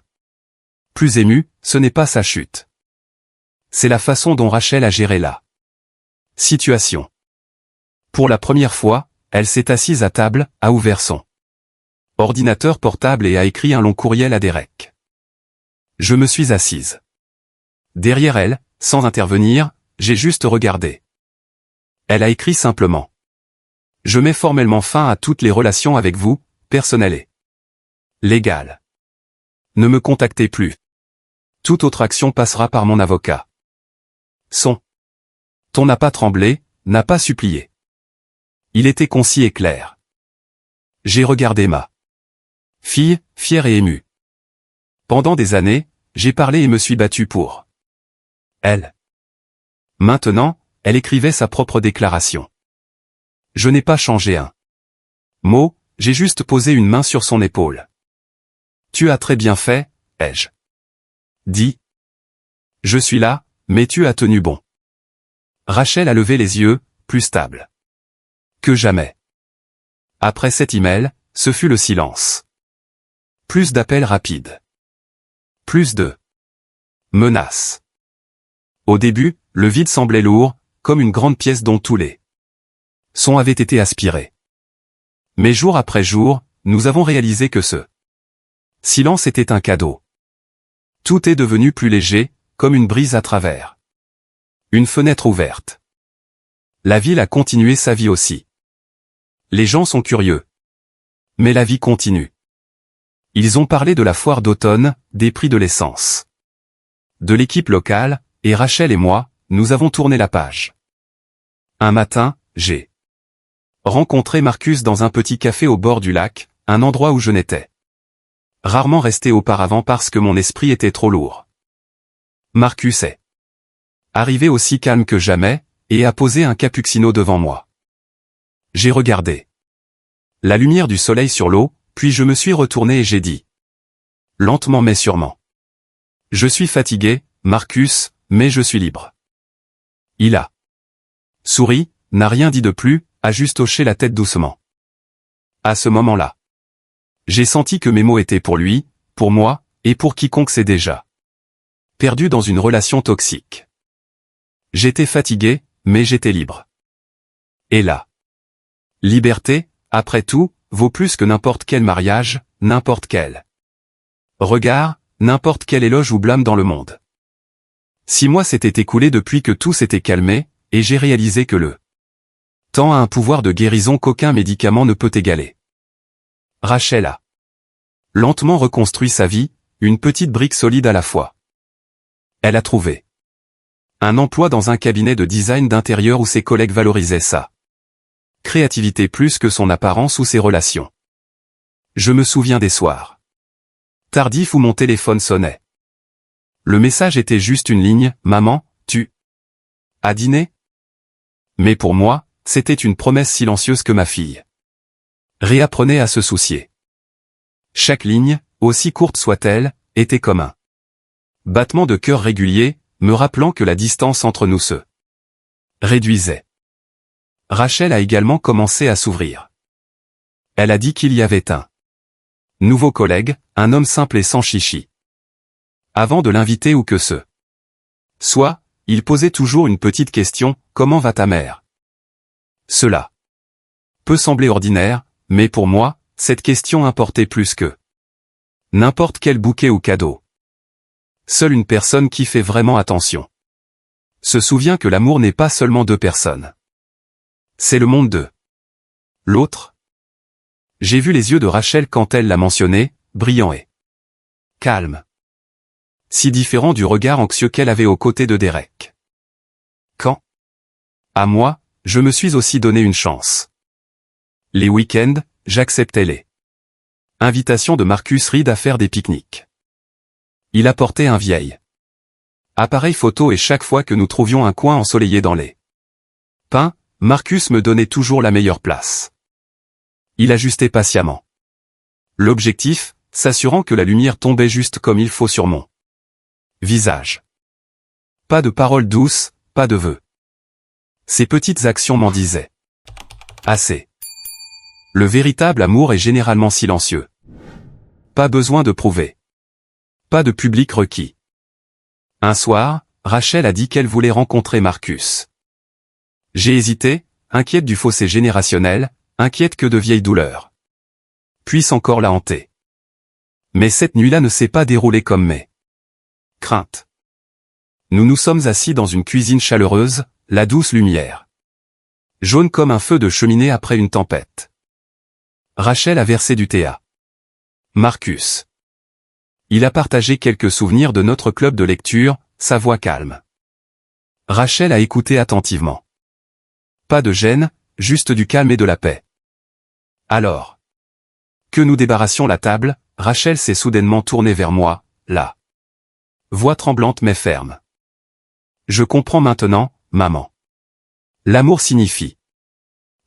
plus ému, ce n'est pas sa chute. C'est la façon dont Rachel a géré la situation. Pour la première fois, elle s'est assise à table, a ouvert son ordinateur portable et a écrit un long courriel à Derek. Je me suis assise derrière elle, sans intervenir, j'ai juste regardé. Elle a écrit simplement. Je mets formellement fin à toutes les relations avec vous, personnelles et légales. Ne me contactez plus. Toute autre action passera par mon avocat. Son ton n'a pas tremblé, n'a pas supplié. Il était concis et clair. J'ai regardé ma fille, fière et émue. Pendant des années, j'ai parlé et me suis battu pour elle. Maintenant, elle écrivait sa propre déclaration. Je n'ai pas changé un mot, j'ai juste posé une main sur son épaule. Tu as très bien fait, ai-je dit. Je suis là, mais tu as tenu bon. Rachel a levé les yeux, plus stable que jamais. Après cet email, ce fut le silence. Plus d'appels rapides. Plus de menaces. Au début, le vide semblait lourd, comme une grande pièce dont tous les sons avaient été aspirés. Mais jour après jour, nous avons réalisé que ce silence était un cadeau. Tout est devenu plus léger, comme une brise à travers une fenêtre ouverte. La ville a continué sa vie aussi. Les gens sont curieux. Mais la vie continue. Ils ont parlé de la foire d'automne, des prix de l'essence, de l'équipe locale, et Rachel et moi, nous avons tourné la page. Un matin, j'ai rencontré Marcus dans un petit café au bord du lac, un endroit où je n'étais rarement resté auparavant parce que mon esprit était trop lourd. Marcus est arrivé aussi calme que jamais, et a posé un cappuccino devant moi. J'ai regardé la lumière du soleil sur l'eau, puis je me suis retourné et j'ai dit, lentement mais sûrement. Je suis fatigué, Marcus, mais je suis libre. Il a souri, n'a rien dit de plus, a juste hoché la tête doucement. À ce moment-là, j'ai senti que mes mots étaient pour lui, pour moi, et pour quiconque s'est déjà perdu dans une relation toxique. J'étais fatigué, mais j'étais libre. Et la liberté, après tout, vaut plus que n'importe quel mariage, n'importe quel regard, n'importe quel éloge ou blâme dans le monde. 6 mois s'étaient écoulés depuis que tout s'était calmé, et j'ai réalisé que le temps a un pouvoir de guérison qu'aucun médicament ne peut égaler. Rachel a lentement reconstruit sa vie, une petite brique solide à la fois. Elle a trouvé un emploi dans un cabinet de design d'intérieur où ses collègues valorisaient sa créativité plus que son apparence ou ses relations. Je me souviens des soirs tardifs où mon téléphone sonnait. Le message était juste une ligne, « Maman, tu as dîné ?» Mais pour moi, c'était une promesse silencieuse que ma fille réapprenait à se soucier. Chaque ligne, aussi courte soit-elle, était comme un battement de cœur régulier, me rappelant que la distance entre nous se réduisait. Rachel a également commencé à s'ouvrir. Elle a dit qu'il y avait un nouveau collègue, un homme simple et sans chichi. Avant de l'inviter ou que ce soit, il posait toujours une petite question, « Comment va ta mère ?» Cela peut sembler ordinaire, mais pour moi, cette question importait plus que n'importe quel bouquet ou cadeau. Seule une personne qui fait vraiment attention se souvient que l'amour n'est pas seulement 2 personnes. C'est le monde de l'autre. J'ai vu les yeux de Rachel quand elle l'a mentionné, brillants et calmes. Si différent du regard anxieux qu'elle avait aux côtés de Derek. Quant à moi, je me suis aussi donné une chance. Les week-ends, j'acceptais les invitations de Marcus Reed à faire des pique-niques. Il apportait un vieil appareil photo et chaque fois que nous trouvions un coin ensoleillé dans les pins, Marcus me donnait toujours la meilleure place. Il ajustait patiemment. L'objectif, s'assurant que la lumière tombait juste comme il faut sur mon visage. Pas de paroles douces, pas de vœux. Ces petites actions m'en disaient assez. Le véritable amour est généralement silencieux. Pas besoin de prouver. Pas de public requis. Un soir, Rachel a dit qu'elle voulait rencontrer Marcus. J'ai hésité, inquiète du fossé générationnel, inquiète que de vieilles douleurs puissent encore la hanter. Mais cette nuit-là ne s'est pas déroulée comme mes craintes. Nous nous sommes assis dans une cuisine chaleureuse, la douce lumière jaune comme un feu de cheminée après une tempête. Rachel a versé du thé à Marcus. Il a partagé quelques souvenirs de notre club de lecture, sa voix calme. Rachel a écouté attentivement. Pas de gêne, juste du calme et de la paix. Alors que nous débarrassions la table, Rachel s'est soudainement tournée vers moi, la voix tremblante mais ferme. Je comprends maintenant, maman. L'amour signifie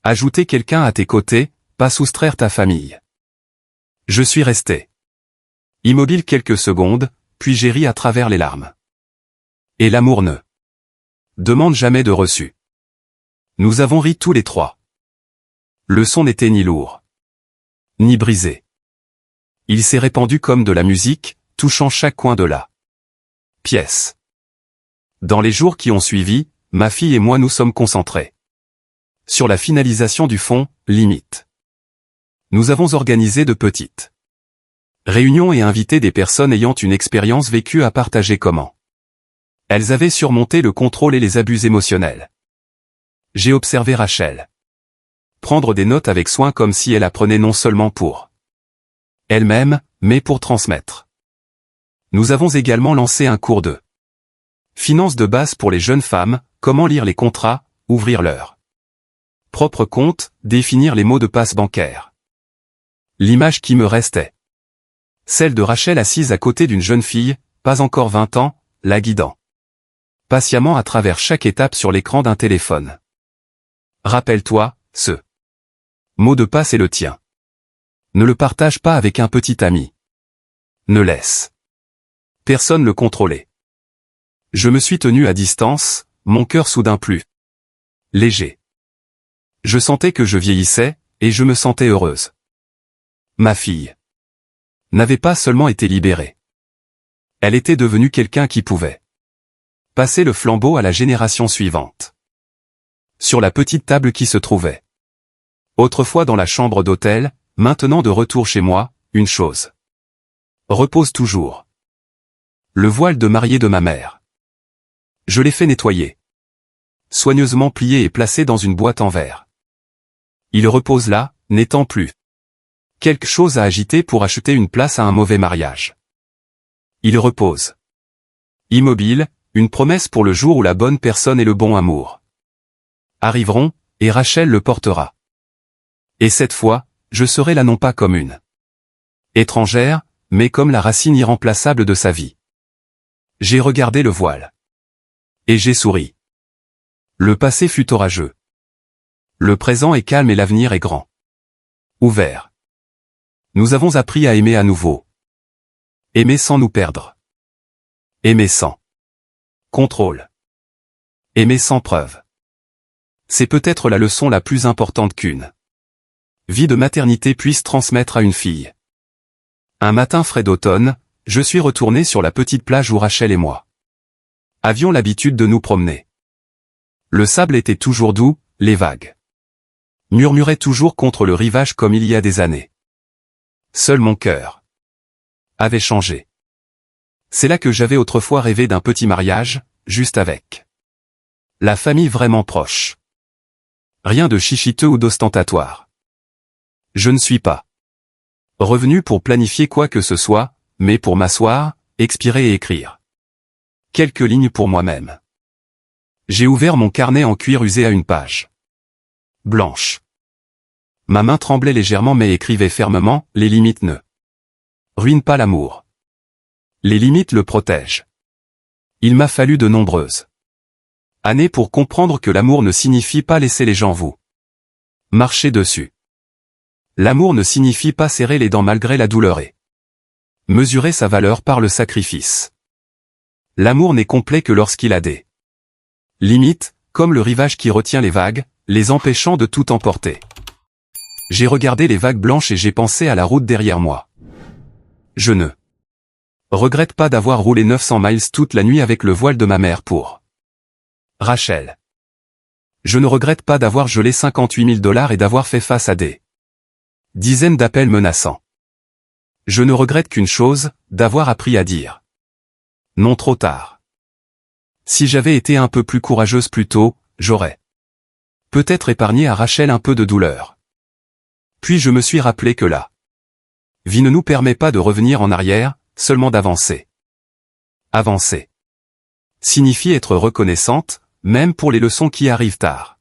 ajouter quelqu'un à tes côtés, pas soustraire ta famille. Je suis resté immobile quelques secondes, puis j'ai ri à travers les larmes. Et l'amour ne demande jamais de reçu. Nous avons ri tous les trois. Le son n'était ni lourd, ni brisé. Il s'est répandu comme de la musique, touchant chaque coin de la pièce. Dans les jours qui ont suivi, ma fille et moi nous sommes concentrés sur la finalisation du fond, limite. Nous avons organisé de petites réunions et invité des personnes ayant une expérience vécue à partager comment elles avaient surmonté le contrôle et les abus émotionnels. J'ai observé Rachel prendre des notes avec soin comme si elle apprenait non seulement pour elle-même, mais pour transmettre. Nous avons également lancé un cours de finance de base pour les jeunes femmes, comment lire les contrats, ouvrir leur propre compte, définir les mots de passe bancaire. L'image qui me restait, celle de Rachel assise à côté d'une jeune fille, pas encore 20 ans, la guidant patiemment à travers chaque étape sur l'écran d'un téléphone. Rappelle-toi, ce mot de passe est le tien. Ne le partage pas avec un petit ami. Ne laisse personne le contrôler. Je me suis tenu à distance, mon cœur soudain plus léger. Je sentais que je vieillissais, et je me sentais heureuse. Ma fille n'avait pas seulement été libérée. Elle était devenue quelqu'un qui pouvait passer le flambeau à la génération suivante. Sur la petite table qui se trouvait autrefois dans la chambre d'hôtel, maintenant de retour chez moi, une chose repose toujours. Le voile de mariée de ma mère. Je l'ai fait nettoyer. Soigneusement plié et placé dans une boîte en verre. Il repose là, n'étant plus quelque chose à agiter pour acheter une place à un mauvais mariage. Il repose immobile, une promesse pour le jour où la bonne personne et le bon amour arriveront, et Rachel le portera. Et cette fois, je serai là non pas comme une étrangère, mais comme la racine irremplaçable de sa vie. J'ai regardé le voile. Et j'ai souri. Le passé fut orageux. Le présent est calme et l'avenir est grand. Ouvert. Nous avons appris à aimer à nouveau. Aimer sans nous perdre. Aimer sans contrôle. Aimer sans preuve. C'est peut-être la leçon la plus importante qu'une vie de maternité puisse transmettre à une fille. Un matin frais d'automne, je suis retourné sur la petite plage où Rachel et moi avions l'habitude de nous promener. Le sable était toujours doux, les vagues murmuraient toujours contre le rivage comme il y a des années. Seul mon cœur avait changé. C'est là que j'avais autrefois rêvé d'un petit mariage, juste avec la famille vraiment proche. Rien de chichiteux ou d'ostentatoire. Je ne suis pas revenu pour planifier quoi que ce soit, mais pour m'asseoir, expirer et écrire quelques lignes pour moi-même. J'ai ouvert mon carnet en cuir usé à une page blanche. Ma main tremblait légèrement mais écrivait fermement, les limites ne ruinent pas l'amour. Les limites le protègent. Il m'a fallu de nombreuses années pour comprendre que l'amour ne signifie pas laisser les gens vous marcher dessus. L'amour ne signifie pas serrer les dents malgré la douleur et Mesurer sa valeur par le sacrifice. L'amour n'est complet que lorsqu'il a des limites, comme le rivage qui retient les vagues, les empêchant de tout emporter. J'ai regardé les vagues blanches et j'ai pensé à la route derrière moi. Je ne regrette pas d'avoir roulé 900 miles toute la nuit avec le voile de ma mère pour Rachel. Je ne regrette pas d'avoir gelé 58 000 $ et d'avoir fait face à des dizaines d'appels menaçants. Je ne regrette qu'une chose, d'avoir appris à dire non trop tard. Si j'avais été un peu plus courageuse plus tôt, j'aurais peut-être épargné à Rachel un peu de douleur. Puis je me suis rappelé que la vie ne nous permet pas de revenir en arrière, seulement d'avancer. Avancer signifie être reconnaissante, même pour les leçons qui arrivent tard.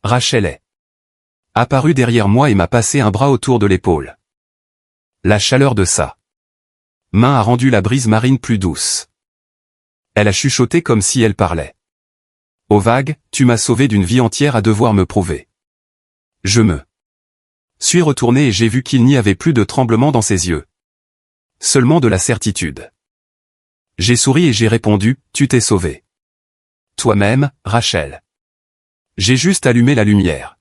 Rachel est apparue derrière moi et m'a passé un bras autour de l'épaule. La chaleur de sa main a rendu la brise marine plus douce. Elle a chuchoté comme si elle parlait. Aux vagues, tu m'as sauvé d'une vie entière à devoir me prouver. Je me suis retourné et j'ai vu qu'il n'y avait plus de tremblement dans ses yeux. Seulement de la certitude. J'ai souri et j'ai répondu, tu t'es sauvé. Toi-même, Rachel. J'ai juste allumé la lumière.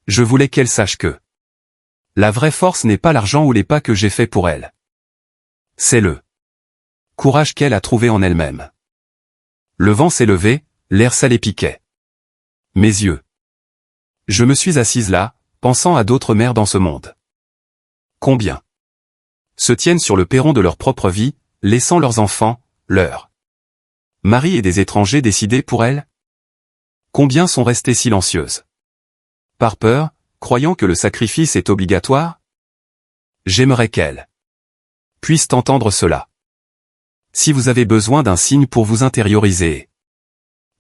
Je voulais qu'elle sache que la vraie force n'est pas l'argent ou les pas que j'ai faits pour elle. C'est le courage qu'elle a trouvé en elle-même. Le vent s'est levé, l'air salé piquait mes yeux. Je me suis assise là, pensant à d'autres mères dans ce monde. Combien se tiennent sur le perron de leur propre vie, laissant leurs enfants, leurs maris et des étrangers décider pour elles? Combien sont restées silencieuses? Par peur, croyant que le sacrifice est obligatoire? J'aimerais qu'elles puissent entendre cela. Si vous avez besoin d'un signe pour vous intérioriser,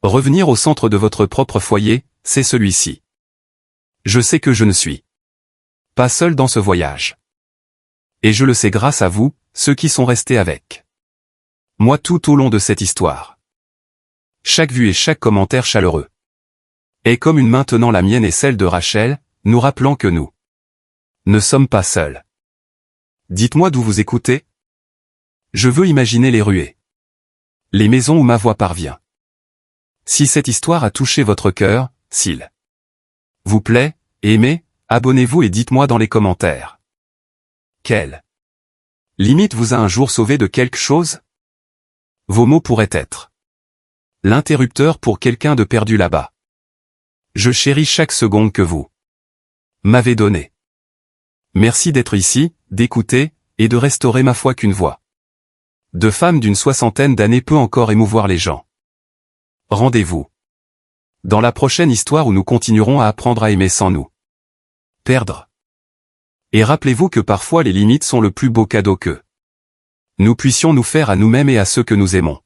revenir au centre de votre propre foyer, c'est celui-ci. Je sais que je ne suis pas seul dans ce voyage. Et je le sais grâce à vous, ceux qui sont restés avec moi tout au long de cette histoire. Chaque vue et chaque commentaire chaleureux est comme une main tenant la mienne et celle de Rachel, nous rappelant que nous ne sommes pas seuls. Dites-moi d'où vous écoutez. Je veux imaginer les ruées, les maisons où ma voix parvient. Si cette histoire a touché votre cœur, s'il vous plaît, aimez, abonnez-vous et dites-moi dans les commentaires. Quelle limite vous a un jour sauvé de quelque chose? Vos mots pourraient être l'interrupteur pour quelqu'un de perdu là-bas. Je chéris chaque seconde que vous m'avez donnée. Merci d'être ici, d'écouter, et de restaurer ma foi qu'une voix de femme d'une 60aine d'années peut encore émouvoir les gens. Rendez-vous dans la prochaine histoire où nous continuerons à apprendre à aimer sans nous perdre. Et rappelez-vous que parfois les limites sont le plus beau cadeau que nous puissions nous faire à nous-mêmes et à ceux que nous aimons.